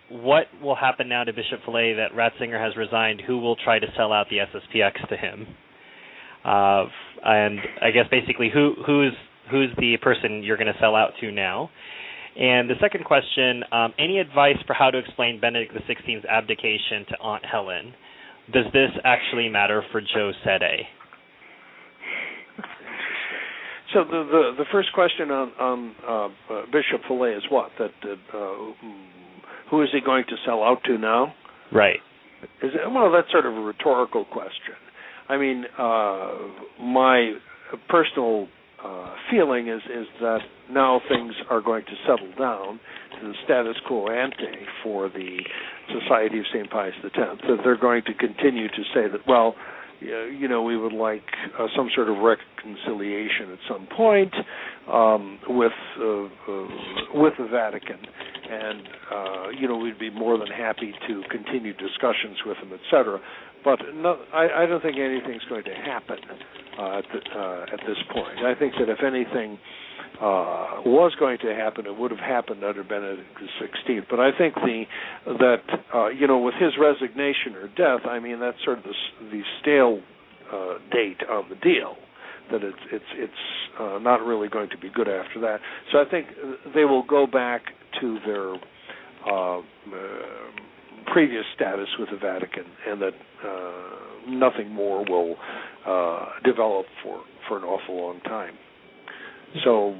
What will happen now to Bishop Fillet that Ratzinger has resigned? Who will try to sell out the SSPX to him? And I guess basically, who's the person you're going to sell out to now? And the second question, any advice for how to explain Benedict XVI's abdication to Aunt Helen? Does this actually matter for Joe Sede? So the first question on Bishop Fillet is what? That who is he going to sell out to now? Right. Well, that's sort of a rhetorical question. I mean, my personal feeling is that now things are going to settle down to the status quo ante for the Society of St. Pius X, that they're going to continue to say that, well, we would like some sort of reconciliation at some point with the Vatican, and we'd be more than happy to continue discussions with them, etc. But no, I don't think anything's going to happen at this point. I think that if anything was going to happen, it would have happened under Benedict XVI. But I think with his resignation or death, I mean, that's sort of the stale date of the deal. That it's not really going to be good after that. So I think they will go back to their previous status with the Vatican, and that nothing more will develop for an awful long time. So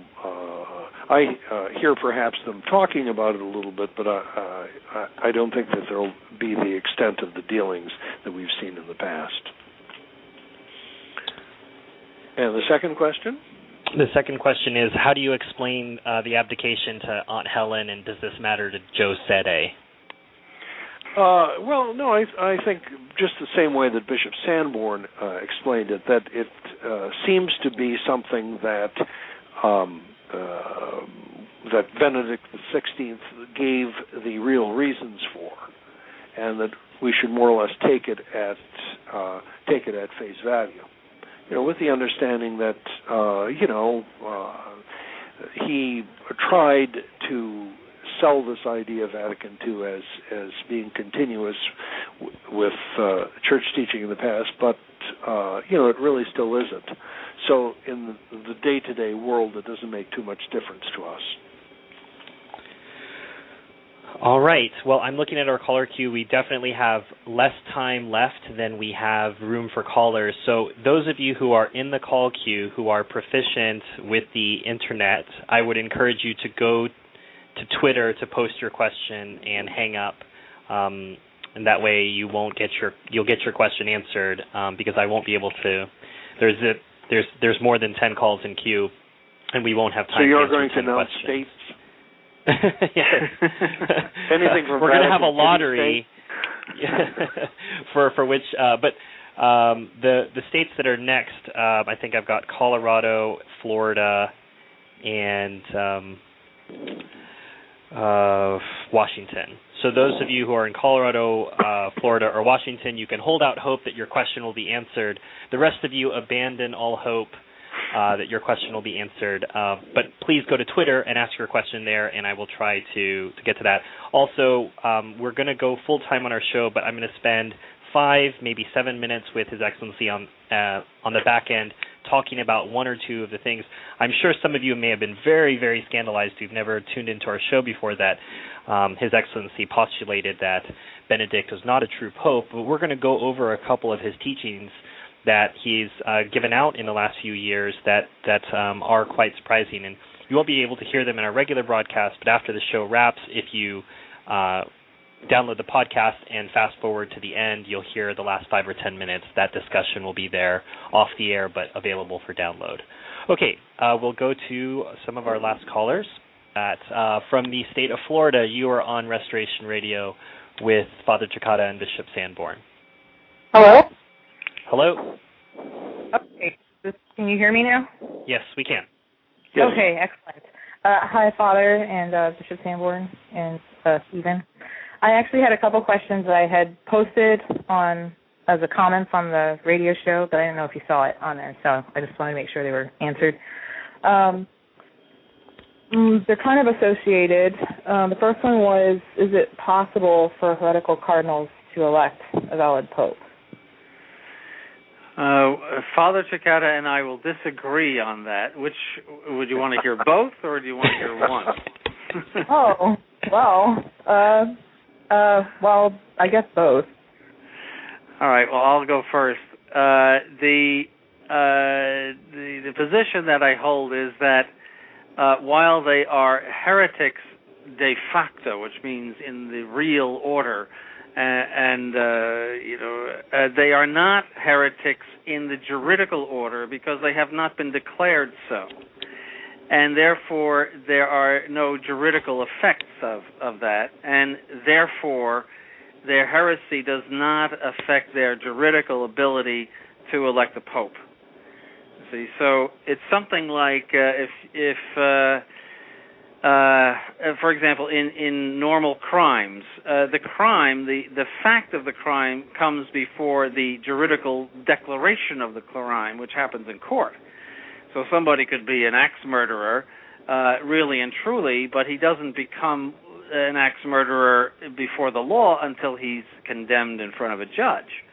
I hear perhaps them talking about it a little bit, but I don't think that there will be the extent of the dealings that we've seen in the past. And the second question? The second question is, how do you explain the abdication to Aunt Helen, and does this matter to Joe Sede? Well, no, I think just the same way that Bishop Sanborn explained it, that it seems to be something that that Benedict XVI gave the real reasons for, and that we should more or less take it at face value. With the understanding that he tried to sell this idea of Vatican II as being continuous with church teaching in the past, but it really still isn't. So in the day-to-day world, it doesn't make too much difference to us. All right. Well, I'm looking at our caller queue. We definitely have less time left than we have room for callers. So those of you who are in the call queue who are proficient with the Internet, I would encourage you to go to Twitter to post your question and hang up. And that way you'll get your question answered because I won't be able to. There's more than 10 calls in queue, and we won't have time. So you're to answer going 10 to announce questions. states? Yes. Anything from we're going to have a lottery for which, but the states that are next, I think I've got Colorado, Florida, and Washington. So those of you who are in Colorado, Florida, or Washington, you can hold out hope that your question will be answered. The rest of you abandon all hope that your question will be answered. But please go to Twitter and ask your question there, and I will try to get to that. Also, we're going to go full-time on our show, but I'm going to spend 5, maybe 7 minutes with His Excellency on the back end talking about one or two of the things. I'm sure some of you may have been very, very scandalized who've never tuned into our show before that His Excellency postulated that Benedict was not a true pope, but we're going to go over a couple of his teachings that he's given out in the last few years that are quite surprising. And you won't be able to hear them in our regular broadcast, but after the show wraps, if you download the podcast and fast forward to the end, you'll hear the last 5 or 10 minutes. That discussion will be there off the air but available for download. Okay, we'll go to some of our last callers. From the state of Florida, you are on Restoration Radio with Father Chicata and Bishop Sanborn. Hello? Hello? Okay, can you hear me now? Yes, we can. Yes. Okay, excellent. Hi, Father and Bishop Sanborn and Stephen. I actually had a couple questions that I had posted on as a comments on the radio show, but I didn't know if you saw it on there, so I just wanted to make sure they were answered. They're kind of associated. The first one was, is it possible for heretical cardinals to elect a valid pope? Father Chicata and I will disagree on that. Which would you want to hear, both, or do you want to hear one? Well, I guess both. All right. Well, I'll go first. The position that I hold is that while they are heretics de facto, which means in the real order, they are not heretics in the juridical order because they have not been declared so. And therefore, there are no juridical effects of that, and therefore, their heresy does not affect their juridical ability to elect a pope. See, so it's something like if for example, in normal crimes, the fact of the crime comes before the juridical declaration of the crime, which happens in court. So somebody could be an axe murderer, really and truly, but he doesn't become an axe murderer before the law until he's condemned in front of a judge.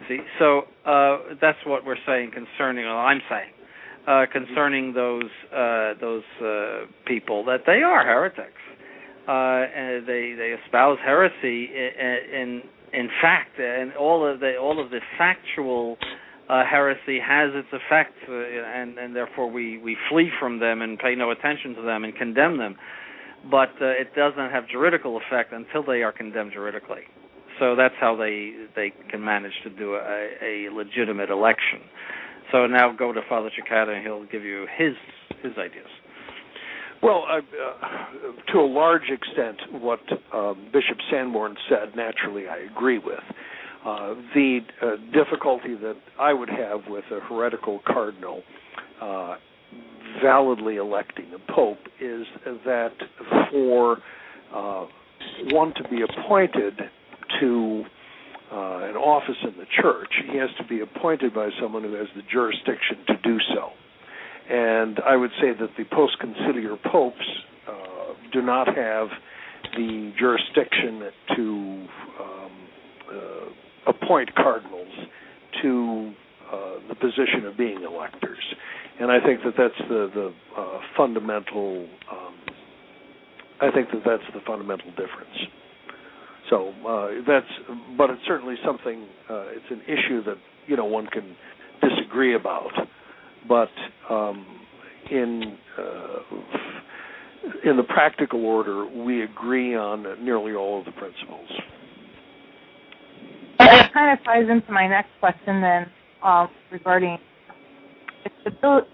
See, so that's what we're saying concerning, or I'm saying, concerning those people, that they are heretics. And they espouse heresy in fact, and all of the factual heresy has its effects, and therefore we flee from them and pay no attention to them and condemn them. But it doesn't have juridical effect until they are condemned juridically. So that's how they can manage to do a legitimate election. So now go to Father Chicata, and he'll give you his ideas. Well, to a large extent, what Bishop Sanborn said, naturally, I agree with. The difficulty that I would have with a heretical cardinal validly electing a pope is that for one to be appointed to an office in the church, he has to be appointed by someone who has the jurisdiction to do so. And I would say that the post-conciliar popes do not have the jurisdiction to appoint cardinals to the position of being electors. And I think that that's the fundamental. I think that that's the fundamental difference. So but it's certainly something. It's an issue that one can disagree about. But in the practical order, we agree on nearly all of the principles. That kind of ties into my next question then, regarding if the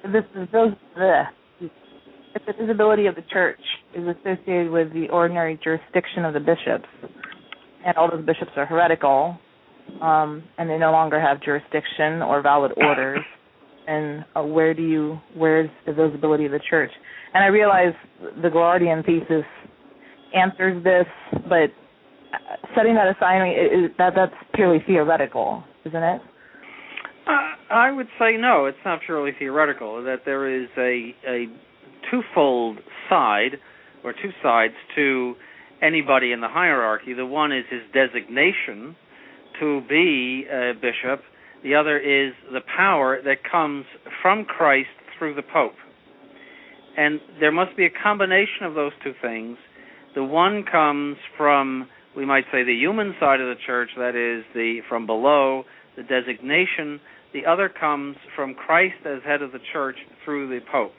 visibility of the church is associated with the ordinary jurisdiction of the bishops, and all those bishops are heretical, and they no longer have jurisdiction or valid orders, and where's the visibility of the church? And I realize the Guardian thesis answers this, but setting that aside, that's purely theoretical, isn't it? I would say no, it's not purely theoretical, that there is a twofold side, or two sides to anybody in the hierarchy. The one is his designation to be a bishop. The other is the power that comes from Christ through the Pope. And there must be a combination of those two things. The one comes from, we might say, the human side of the church, that is, from below, the designation. The other comes from Christ as head of the church through the Pope.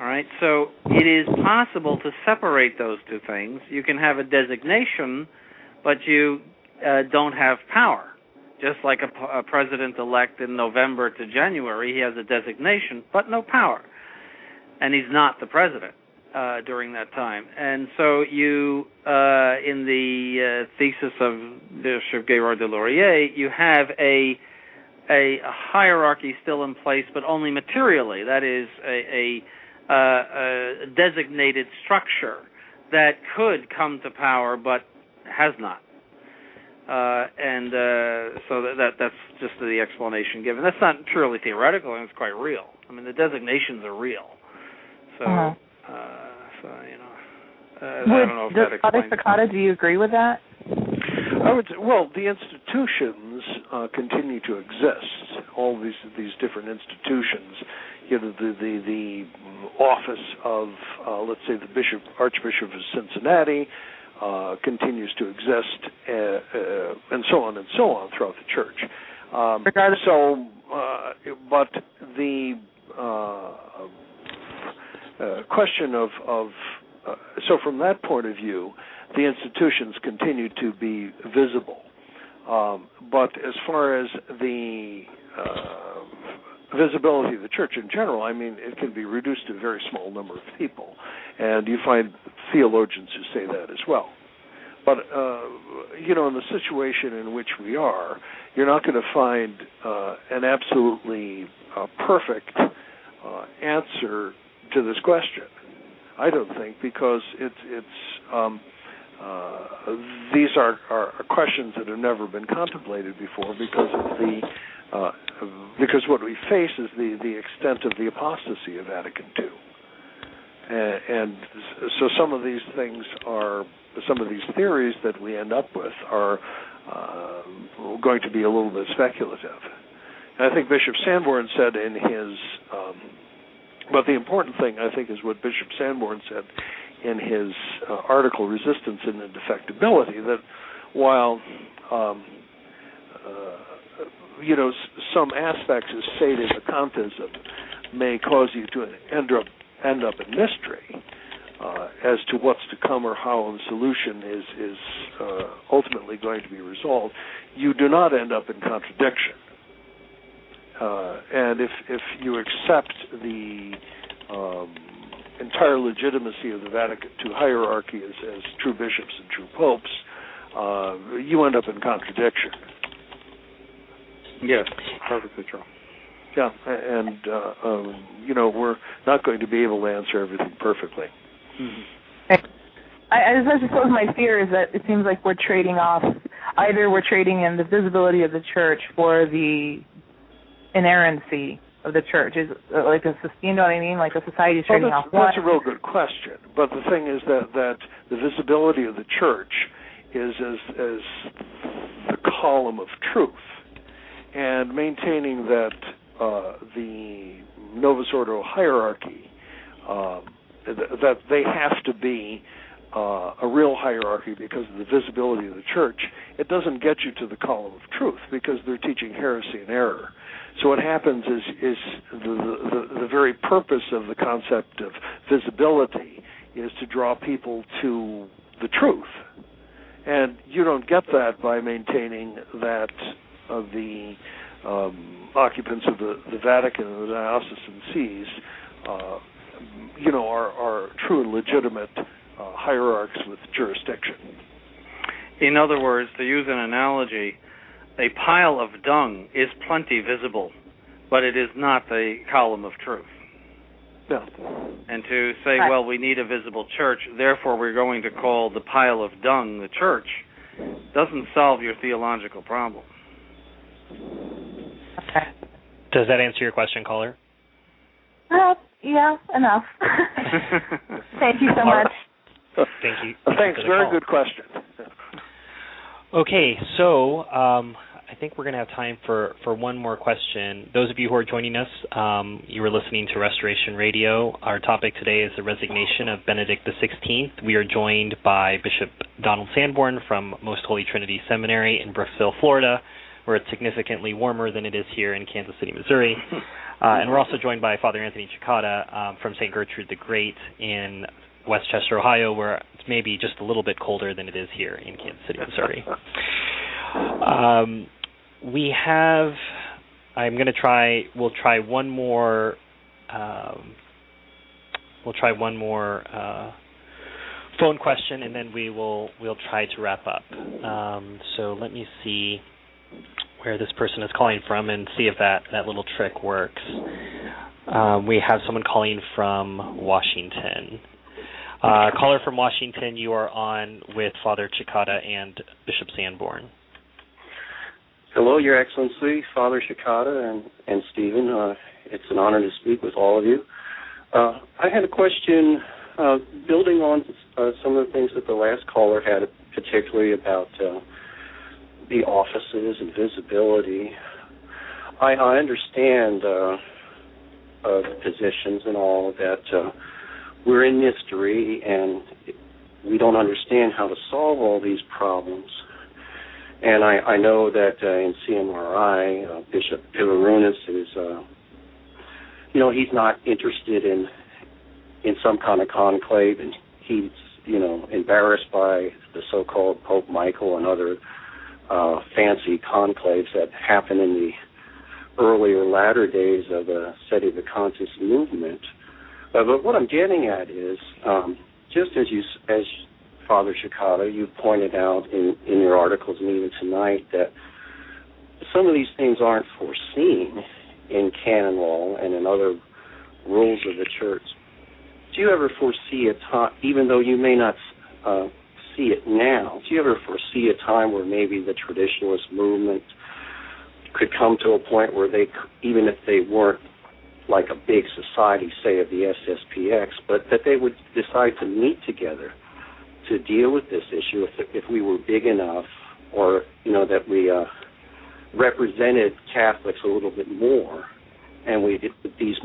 All right, so it is possible to separate those two things. You can have a designation, but you don't have power. Just like a president-elect in November to January, he has a designation, but no power. And he's not the president during that time. And so you, in the thesis of Bishop Gerard de Laurier, you have a hierarchy still in place, but only materially. That is a designated structure that could come to power, but has not. So that's just the explanation given. That's not purely theoretical, and it's quite real. I mean, the designations are real. So, I don't know if that explains. Father Sakata, do you agree with that? I would say, well, the institutions continue to exist. All these different institutions. You know, the office of, let's say, the Archbishop of Cincinnati continues to exist, and so on throughout the church. But the question of so from that point of view, the institutions continue to be visible. But as far as the visibility of the church in general, I mean, it can be reduced to a very small number of people. And you find theologians who say that as well. But, in the situation in which we are, you're not going to find an absolutely perfect answer to this question. I don't think, because these are questions that have never been contemplated before, because what we face is the extent of the apostasy of Vatican II, and so some of these theories that we end up with are going to be a little bit speculative. And I think Bishop Sanborn said in his, but the important thing, I think, is what Bishop Sanborn said in his article, Resistance and Indefectibility, that while some aspects of sedevacantism may cause you to end up in mystery as to what's to come or how the solution is ultimately going to be resolved, you do not end up in contradiction. And if you accept the entire legitimacy of the Vatican II hierarchy as true bishops and true popes, you end up in contradiction. Yes, perfectly true. Yeah, and we're not going to be able to answer everything perfectly. Mm-hmm. I suppose my fear is that it seems like we're trading off. Either we're trading in the visibility of the church for the inerrancy of the church. Is like you know what I mean? Like the society is trading off. That's a real good question. But the thing is that the visibility of the church is as the column of truth, and maintaining that the Novus Ordo hierarchy, that they have to be a real hierarchy because of the visibility of the church. It doesn't get you to the column of truth because they're teaching heresy and error. So what happens is the very purpose of the concept of visibility is to draw people to the truth. And you don't get that by maintaining that the occupants of the Vatican and the diocesan sees are true and legitimate hierarchs with jurisdiction. In other words, to use an analogy, a pile of dung is plenty visible, but it is not the column of truth. Yeah. And to say, well, we need a visible church, therefore we're going to call the pile of dung the church, doesn't solve your theological problem. Okay. Does that answer your question, caller? Yeah, enough. Thank you so much. Thank you. Thanks. Very good question. Okay, so I think we're going to have time for one more question. Those of you who are joining us, you are listening to Restoration Radio. Our topic today is the resignation of Benedict XVI. We are joined by Bishop Donald Sanborn from Most Holy Trinity Seminary in Brooksville, Florida, where it's significantly warmer than it is here in Kansas City, Missouri. And we're also joined by Father Anthony Cicada from St. Gertrude the Great in Westchester, Ohio, where it's maybe just a little bit colder than it is here in Kansas City, Missouri. We'll try one more phone question, and then we'll try to wrap up. So let me see where this person is calling from and see if that little trick works. We have someone calling from Washington. Caller from Washington, you are on with Father Cicada and Bishop Sanborn. Hello, Your Excellency, Father Cicada and Stephen. It's an honor to speak with all of you. I had a question building on some of the things that the last caller had, particularly about the offices and visibility. I understand the positions and all that. We're in mystery, and we don't understand how to solve all these problems. And I know that in CMRI, Bishop Pivarunas is, he's not interested in some kind of conclave, and he's, embarrassed by the so-called Pope Michael and other fancy conclaves that happen in the earlier latter days of the Sede Vacantis movement. But what I'm getting at is, just as Father Cicada, you pointed out in your articles and even tonight that some of these things aren't foreseen in canon law and in other rules of the church. Do you ever foresee a time, even though you may not see it now, do you ever foresee a time where maybe the traditionalist movement could come to a point where they, even if they weren't like a big society, say, of the SSPX, but that they would decide to meet together to deal with this issue if we were big enough, or, that we represented Catholics a little bit more, and we did these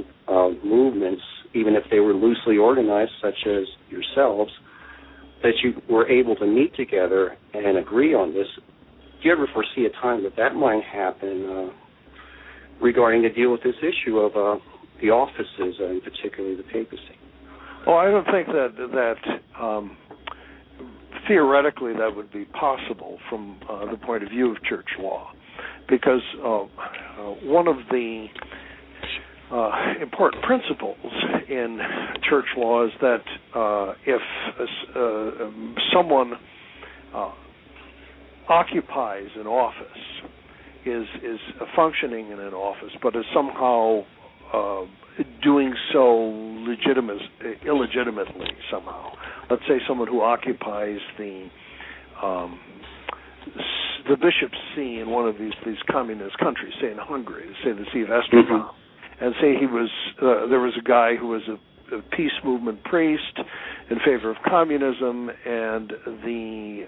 movements, even if they were loosely organized, such as yourselves, that you were able to meet together and agree on this. Do you ever foresee a time that might happen regarding to deal with this issue of the offices, and particularly the papacy? Well, I don't think that theoretically that would be possible from the point of view of church law, because one of the important principles in church law is that if someone occupies an office, is functioning in an office, but is somehow doing so illegitimately somehow. Let's say someone who occupies the bishop's see in one of these communist countries, say in Hungary, say the See of Esztergom, and say there was a guy who was a peace movement priest in favor of communism, and the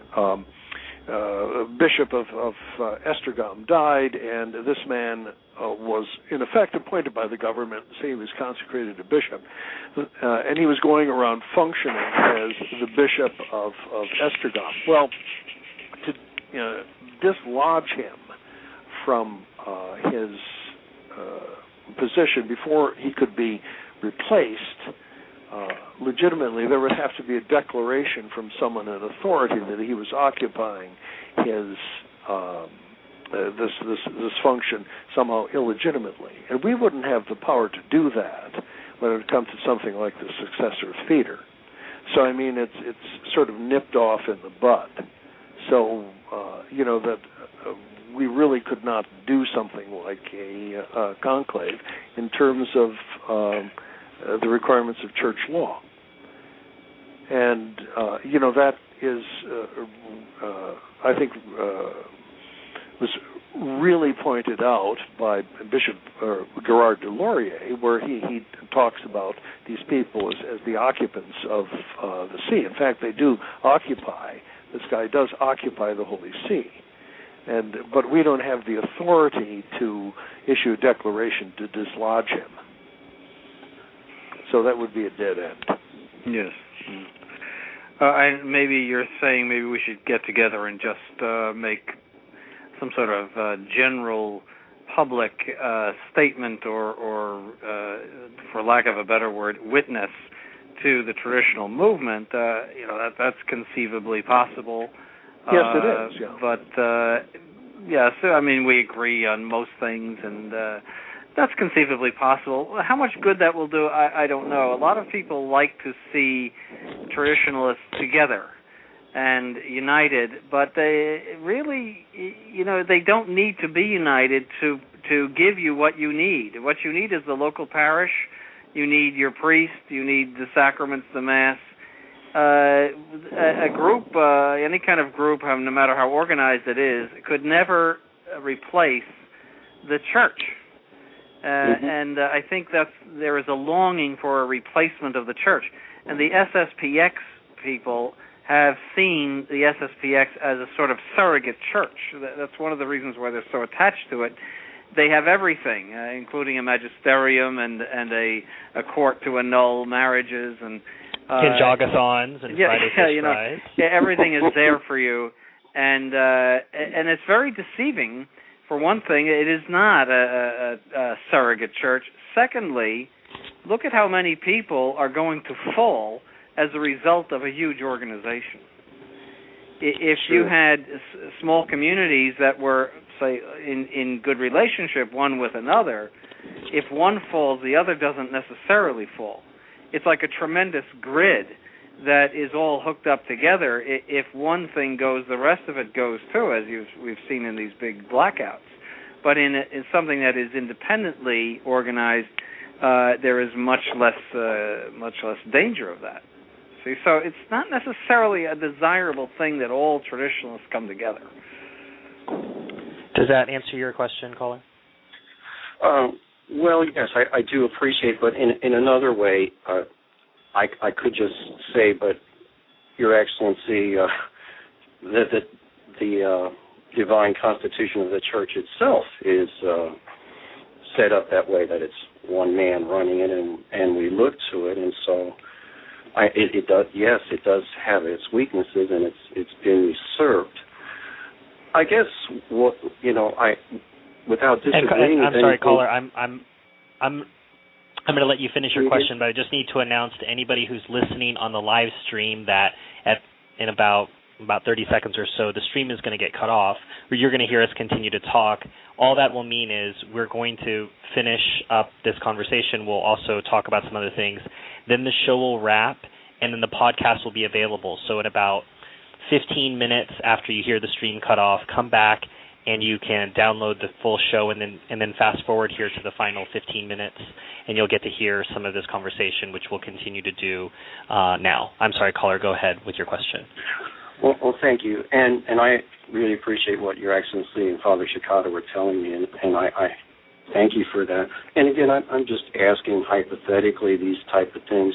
bishop of Esztergom died, and this man was in effect appointed by the government, say he was consecrated a bishop, and he was going around functioning as the bishop of Esztergom. Well, to dislodge him from his position before he could be replaced legitimately, there would have to be a declaration from someone in authority that he was occupying his this function somehow illegitimately, and we wouldn't have the power to do that when it comes to something like the successor of theater. So I mean, it's sort of nipped off in the bud. So that we really could not do something like a conclave in terms of the requirements of church law. And that is, I think, was really pointed out by Bishop Gerard de Laurier, where he talks about these people as the occupants of the see. In fact, they do occupy. This guy does occupy the Holy See, but we don't have the authority to issue a declaration to dislodge him. So that would be a dead end. Yes. And maybe you're saying maybe we should get together and just make some sort of general public statement or for lack of a better word, witness to the traditional movement. That's conceivably possible. Yes, it is. Yeah. But so I mean, we agree on most things, and that's conceivably possible. How much good that will do, I don't know. A lot of people like to see traditionalists together and united, but they really, they don't need to be united to give you what you need. What you need is the local parish. You need your priest. You need the sacraments, the Mass. A group, any kind of group, no matter how organized it is, could never replace the church. And I think that there is a longing for a replacement of the church. And the SSPX people have seen the SSPX as a sort of surrogate church. That's one of the reasons why they're so attached to it. They have everything, including a magisterium and a court to annul marriages and Kinjagathons and Friday Fish Fries. Everything is there for you, and it's very deceiving. For one thing, it is not a surrogate church. Secondly, look at how many people are going to fall as a result of a huge organization. If you had small communities that were, say, in good relationship one with another, if one falls, the other doesn't necessarily fall. It's like a tremendous grid that is all hooked up together. If one thing goes, the rest of it goes too, as we've seen in these big blackouts. But in something that is independently organized, there is much less danger of that. See, so it's not necessarily a desirable thing that all traditionalists come together. Does that answer your question, caller? Well, yes, I do appreciate, but in another way, I could just say, but Your Excellency, that the divine constitution of the Church itself is set up that way, that it's one man running it, and we look to it, and so it does. Yes, it does have its weaknesses, and it's been usurped. I guess without disagreeing. I'm sorry, caller. I'm going to let you finish your question, but I just need to announce to anybody who's listening on the live stream that in about 30 seconds or so, the stream is going to get cut off, or you're going to hear us continue to talk. All that will mean is we're going to finish up this conversation. We'll also talk about some other things. Then the show will wrap, and then the podcast will be available. So in about 15 minutes after you hear the stream cut off, come back and you can download the full show and then fast forward here to the final 15 minutes, and you'll get to hear some of this conversation, which we'll continue to do now. I'm sorry, caller, go ahead with your question. Well, thank you, and I really appreciate what Your Excellency and Father Shikata were telling me, and I thank you for that. And again, I'm just asking hypothetically these type of things.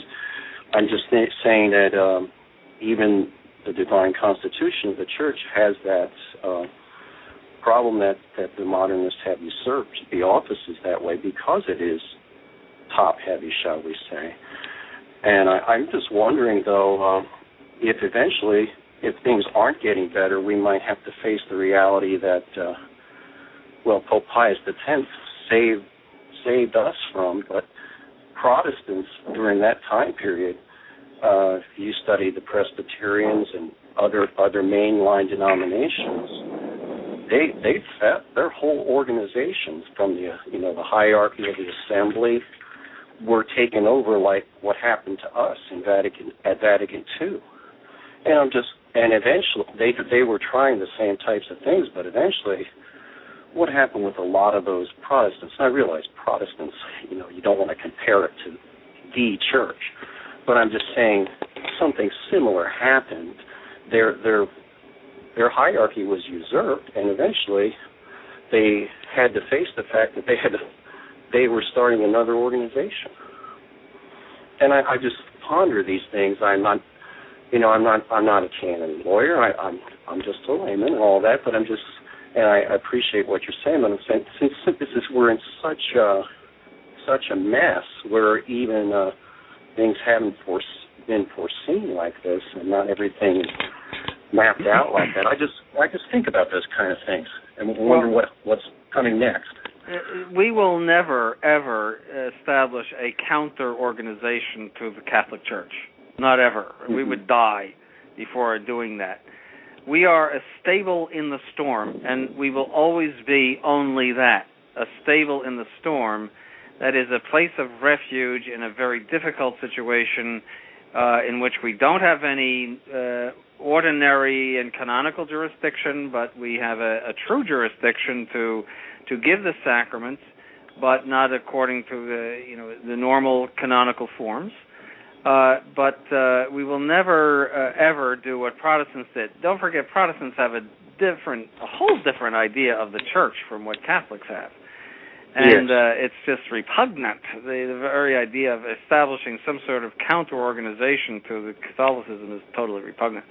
I'm just saying that even the divine constitution of the Church has that problem that the modernists have usurped the offices that way because it is top-heavy, shall we say. And I'm just wondering, though, if eventually, if things aren't getting better, we might have to face the reality that, Pope Pius X saved us from, but Protestants during that time period, if you study the Presbyterians and other mainline denominations, they their whole organizations from the the hierarchy of the assembly were taken over like what happened to us at Vatican II. And eventually they were trying the same types of things, but eventually what happened with a lot of those Protestants, and I realize Protestants, you don't want to compare it to the church, but I'm just saying something similar happened. Their hierarchy was usurped, and eventually they had to face the fact that they were starting another organization. And I just ponder these things. I'm not a canon lawyer. I'm just a layman and all that. But I appreciate what you're saying. But I'm saying since we're in such a mess where even things haven't been foreseen like this, and not everything is mapped out like that. I just think about those kind of things and wonder what's coming next. We will never, ever establish a counter-organization to the Catholic Church. Not ever. Mm-hmm. We would die before doing that. We are a stable in the storm, and we will always be only that, a stable in the storm that is a place of refuge in a very difficult situation in which we don't have any ordinary and canonical jurisdiction, but we have a true jurisdiction to give the sacraments, but not according to the normal canonical forms. But we will never ever do what Protestants did. Don't forget, Protestants have a whole different idea of the church from what Catholics have. And it's just repugnant. The very idea of establishing some sort of counter-organization to the Catholicism is totally repugnant.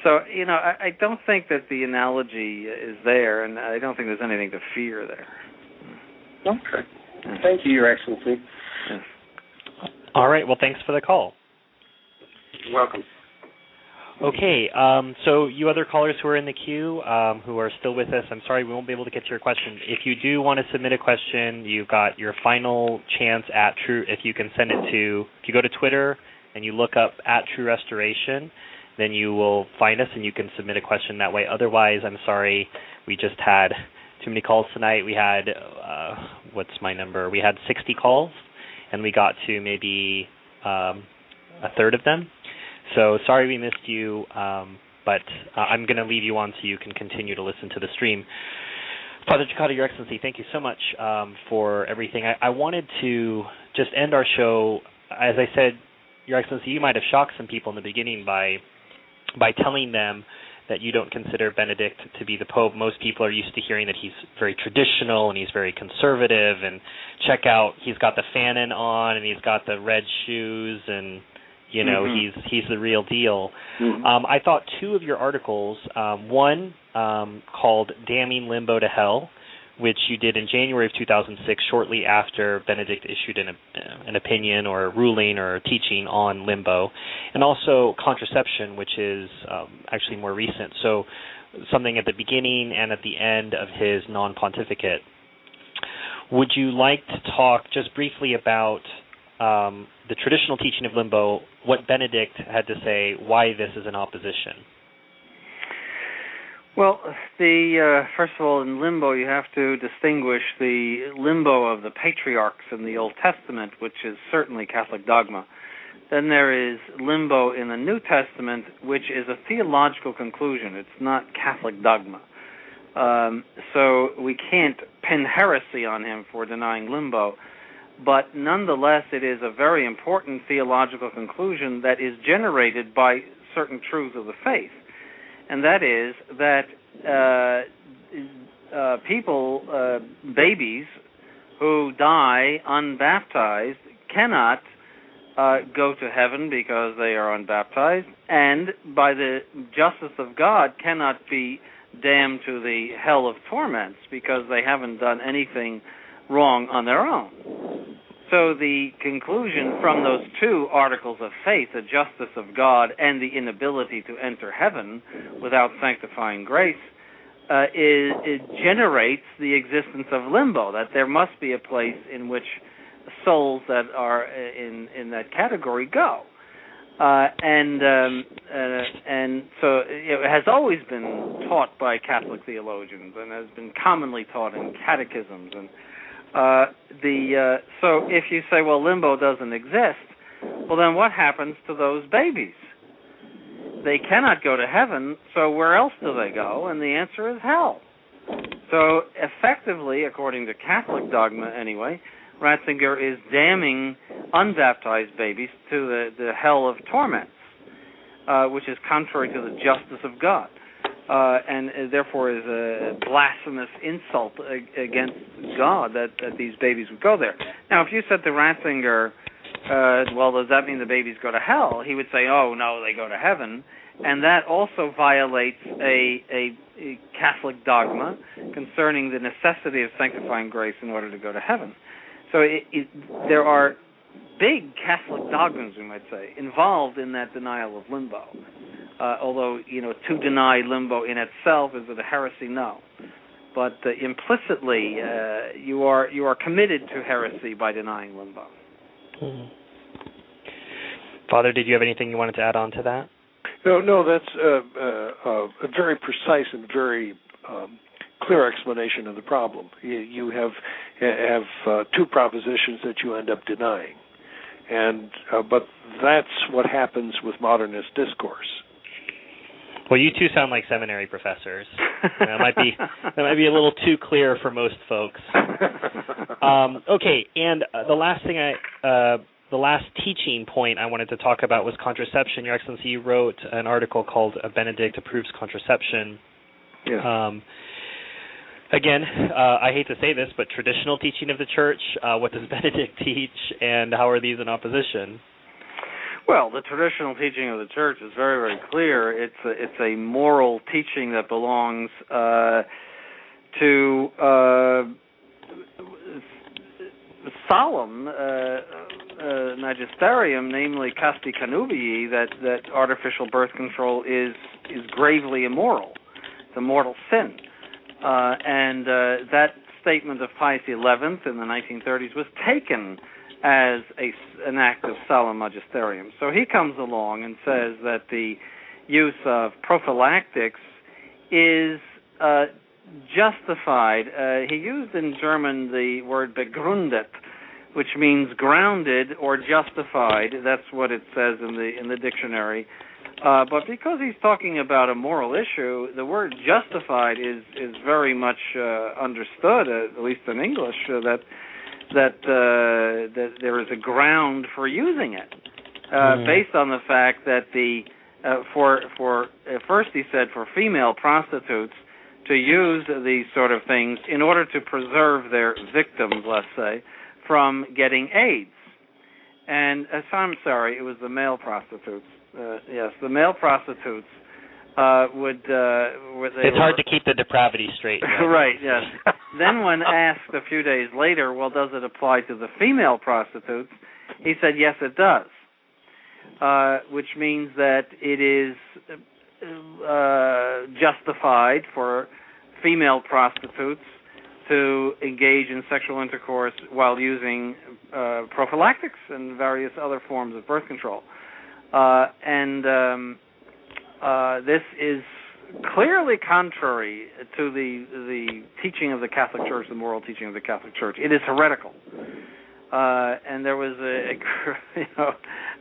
So, I don't think that the analogy is there, and I don't think there's anything to fear there. Okay. Thank you, Your Excellency. Yes. All right. Well, thanks for the call. You're welcome. Okay, so you other callers who are in the queue who are still with us, I'm sorry we won't be able to get to your question. If you do want to submit a question, you've got your final chance at True. If you can send it to, if you go to Twitter and you look up @TrueRestoration, then you will find us and you can submit a question that way. Otherwise, I'm sorry, we just had too many calls tonight. We had, what's my number? We had 60 calls, and we got to maybe a third of them. So sorry we missed you, but I'm going to leave you on so you can continue to listen to the stream. Father Chikata, Your Excellency, thank you so much for everything. I wanted to just end our show. As I said, Your Excellency, you might have shocked some people in the beginning by telling them that you don't consider Benedict to be the Pope. Most people are used to hearing that he's very traditional and he's very conservative, and check out, he's got the fanon on and he's got the red shoes, and he's the real deal. Mm-hmm. I thought two of your articles, one called Damning Limbo to Hell, which you did in January of 2006, shortly after Benedict issued an opinion or a ruling or a teaching on limbo, and also Contraception, which is actually more recent, so something at the beginning and at the end of his non-pontificate. Would you like to talk just briefly about the traditional teaching of limbo, what Benedict had to say, why this is an opposition? Well, first of all, in limbo, you have to distinguish the limbo of the patriarchs in the Old Testament, which is certainly Catholic dogma. Then there is limbo in the New Testament, which is a theological conclusion. It's not Catholic dogma. So we can't pin heresy on him for denying limbo. But nonetheless, it is a very important theological conclusion that is generated by certain truths of the faith. And that is that babies who die unbaptized cannot go to heaven because they are unbaptized, and by the justice of God cannot be damned to the hell of torments because they haven't done anything wrong on their own. So the conclusion from those two articles of faith, the justice of God and the inability to enter heaven without sanctifying grace, it generates the existence of limbo, that there must be a place in which souls that are in that category go. And so it has always been taught by Catholic theologians and has been commonly taught in catechisms. And so if you say, well, limbo doesn't exist, well, then what happens to those babies? They cannot go to heaven, so where else do they go? And the answer is hell. So effectively, according to Catholic dogma anyway, Ratzinger is damning unbaptized babies to the hell of torments, which is contrary to the justice of God, and therefore is a blasphemous insult against God that these babies would go there. Now, if you said to Ratzinger, well, does that mean the babies go to hell? He would say, oh, no, they go to heaven. And that also violates a Catholic dogma concerning the necessity of sanctifying grace in order to go to heaven. So there are big Catholic dogmas, we might say, involved in that denial of limbo. Although, to deny limbo in itself, is it a heresy? No. But implicitly, you are committed to heresy by denying limbo. Mm-hmm. Father, did you have anything you wanted to add on to that? No, that's a very precise and very clear explanation of the problem. You have two propositions that you end up denying, but that's what happens with modernist discourse. Well, you two sound like seminary professors. That might be a little too clear for most folks. Okay, and the last teaching point I wanted to talk about was contraception. Your Excellency, you wrote an article called "Benedict Approves Contraception." Yeah. Again, I hate to say this, but traditional teaching of the Church. What does Benedict teach, and how are these in opposition? Well, the traditional teaching of the Church is very, very clear. It's a moral teaching that belongs to solemn magisterium, namely casti connubii, that artificial birth control is gravely immoral. It's a mortal sin. And that statement of Pius XI in the 1930s was taken as an act of solemn magisterium. So he comes along and says that the use of prophylactics is justified. He used in German the word begründet, which means grounded or justified. That's what it says in the dictionary. But because he's talking about a moral issue, the word justified is very much understood, at least in English, that there is a ground for using it, based on the fact that first he said for female prostitutes to use these sort of things in order to preserve their victims, let's say, from getting AIDS. And I'm sorry, it was the male prostitutes. Yes, the male prostitutes would. It's hard to keep the depravity straight. Right. Yes. Then, when asked a few days later, well, does it apply to the female prostitutes? He said, yes, it does. Which means that it is justified for female prostitutes to engage in sexual intercourse while using prophylactics and various other forms of birth control. This is clearly contrary to the teaching of the Catholic Church, the moral teaching of the Catholic Church. It is heretical. And there was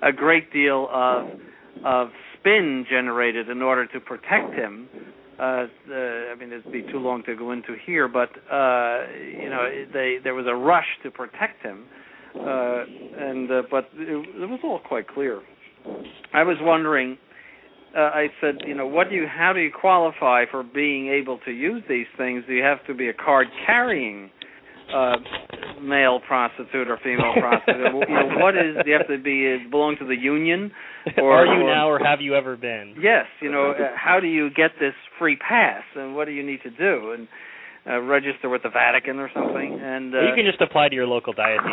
a great deal of spin generated in order to protect him. It'd be too long to go into here, but there was a rush to protect him, but it was all quite clear. I was wondering. I said, how do you qualify for being able to use these things? Do you have to be a card-carrying male prostitute or female prostitute? What is? Do you have to belong to the union? Or are you now, or have you ever been? Yes. How do you get this free pass, and what do you need to do? And register with the Vatican or something? And you can just apply to your local diocese.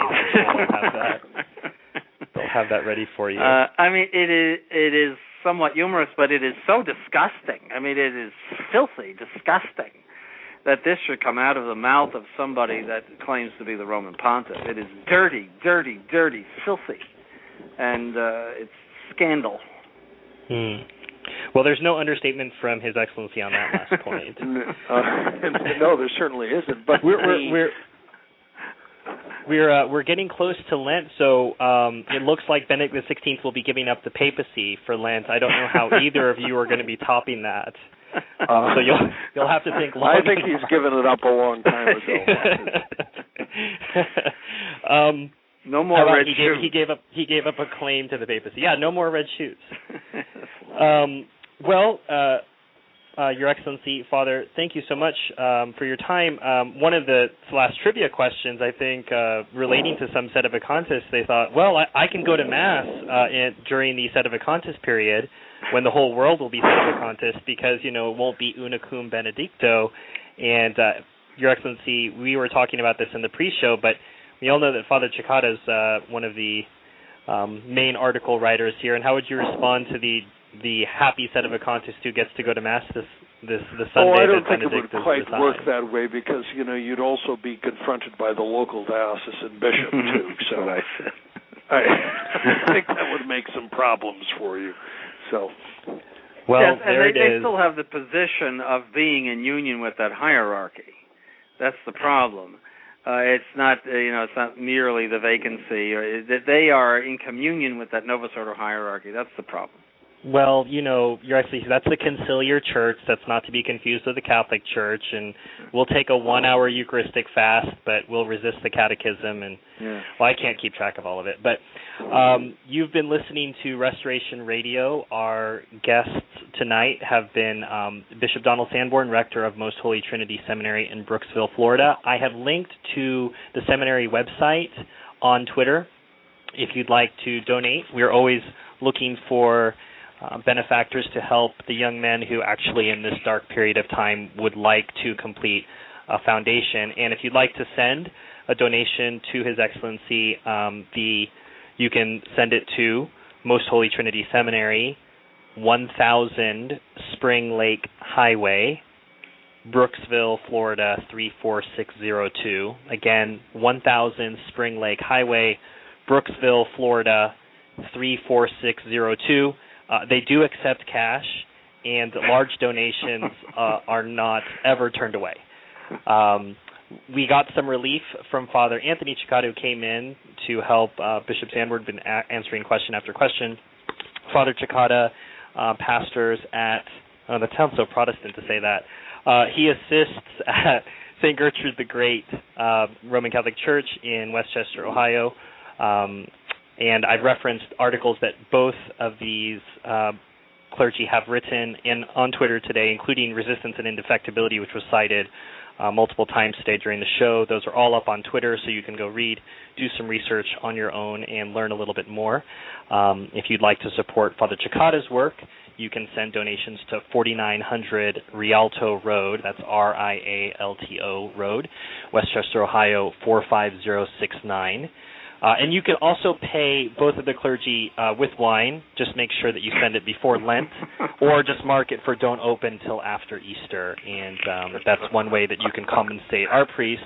They'll have that ready for you. It is somewhat humorous, but it is so disgusting. It is filthy, disgusting, that this should come out of the mouth of somebody that claims to be the Roman Pontiff. It is dirty, dirty, dirty, filthy, and it's scandal. Well, there's no understatement from His Excellency on that last point. No, there certainly isn't. But we're getting close to Lent, so it looks like Benedict XVI will be giving up the papacy for Lent. I don't know how either of you are going to be topping that. So you'll have to think long. I think he's given it up a long time ago. No more red shoes. He gave up a claim to the papacy. Yeah, no more red shoes. Your Excellency, Father, thank you so much for your time. One of the last trivia questions, I think, relating to some Sedevacantists, they thought, well, I can go to Mass during the Sedevacantists period when the whole world will be Sedevacantist because, it won't be una cum benedicto. And, Your Excellency, we were talking about this in the pre-show, but we all know that Father Cicada is one of the main article writers here. And how would you respond to the happy Sedevacantist who gets to go to Mass this Sunday? I don't think it would quite work that way because, you'd also be confronted by the local diocesan bishop, too. So I think that would make some problems for you. So, well, yes, there and they is. still have the position of being in union with that hierarchy. That's the problem. It's not, it's not merely the vacancy. They are in communion with that Novus Ordo hierarchy. That's the problem. Well, Your Excellency, that's the conciliar church. That's not to be confused with the Catholic Church. And we'll take a 1-hour Eucharistic fast, but we'll resist the catechism. And, well, I can't keep track of all of it. But you've been listening to Restoration Radio. Our guests tonight have been Bishop Donald Sanborn, rector of Most Holy Trinity Seminary in Brooksville, Florida. I have linked to the seminary website on Twitter if you'd like to donate. We're always looking for benefactors to help the young men who actually in this dark period of time would like to complete a foundation. And if you'd like to send a donation to His Excellency, you can send it to Most Holy Trinity Seminary, 1000 Spring Lake Highway, Brooksville, Florida, 34602. Again, 1000 Spring Lake Highway, Brooksville, Florida, 34602. They do accept cash, and large donations are not ever turned away. We got some relief from Father Anthony Cicada, who came in to help Bishop Sanborn, been answering question after question. Father Cicada pastors at, that sounds so Protestant to say that, he assists at St. Gertrude the Great Roman Catholic Church in Westchester, Ohio. And I've referenced articles that both of these clergy have written on Twitter today, including Resistance and Indefectibility, which was cited multiple times today during the show. Those are all up on Twitter, so you can go read, do some research on your own, and learn a little bit more. If you'd like to support Father Cicada's work, you can send donations to 4900 Rialto Road, that's Rialto Road, Westchester, Ohio, 45069. And you can also pay both of the clergy with wine. Just make sure that you send it before Lent, or just mark it for don't open till after Easter. And that's one way that you can compensate our priests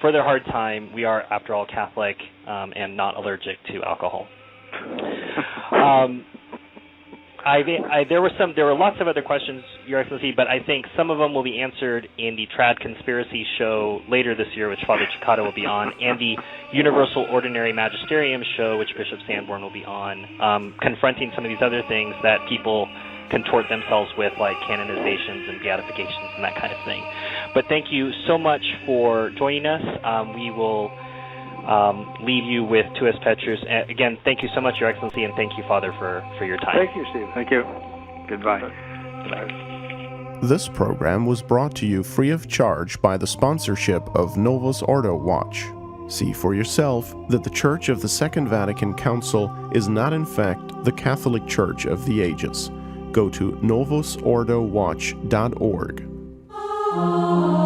for their hard time. We are, after all, Catholic and not allergic to alcohol. There were lots of other questions, Your Excellency, but I think some of them will be answered in the Trad Conspiracy show later this year, which Father Cicada will be on, and the Universal Ordinary Magisterium show, which Bishop Sanborn will be on, confronting some of these other things that people contort themselves with, like canonizations and beatifications and that kind of thing. But thank you so much for joining us. We will leave you with Tuus Petrus. Again, thank you so much, Your Excellency, and thank you, Father, for your time. Thank you, Steve. Thank you. Goodbye. This program was brought to you free of charge by the sponsorship of Novus Ordo Watch. See for yourself that the Church of the Second Vatican Council is not in fact the Catholic Church of the ages. Go to novusordowatch.org.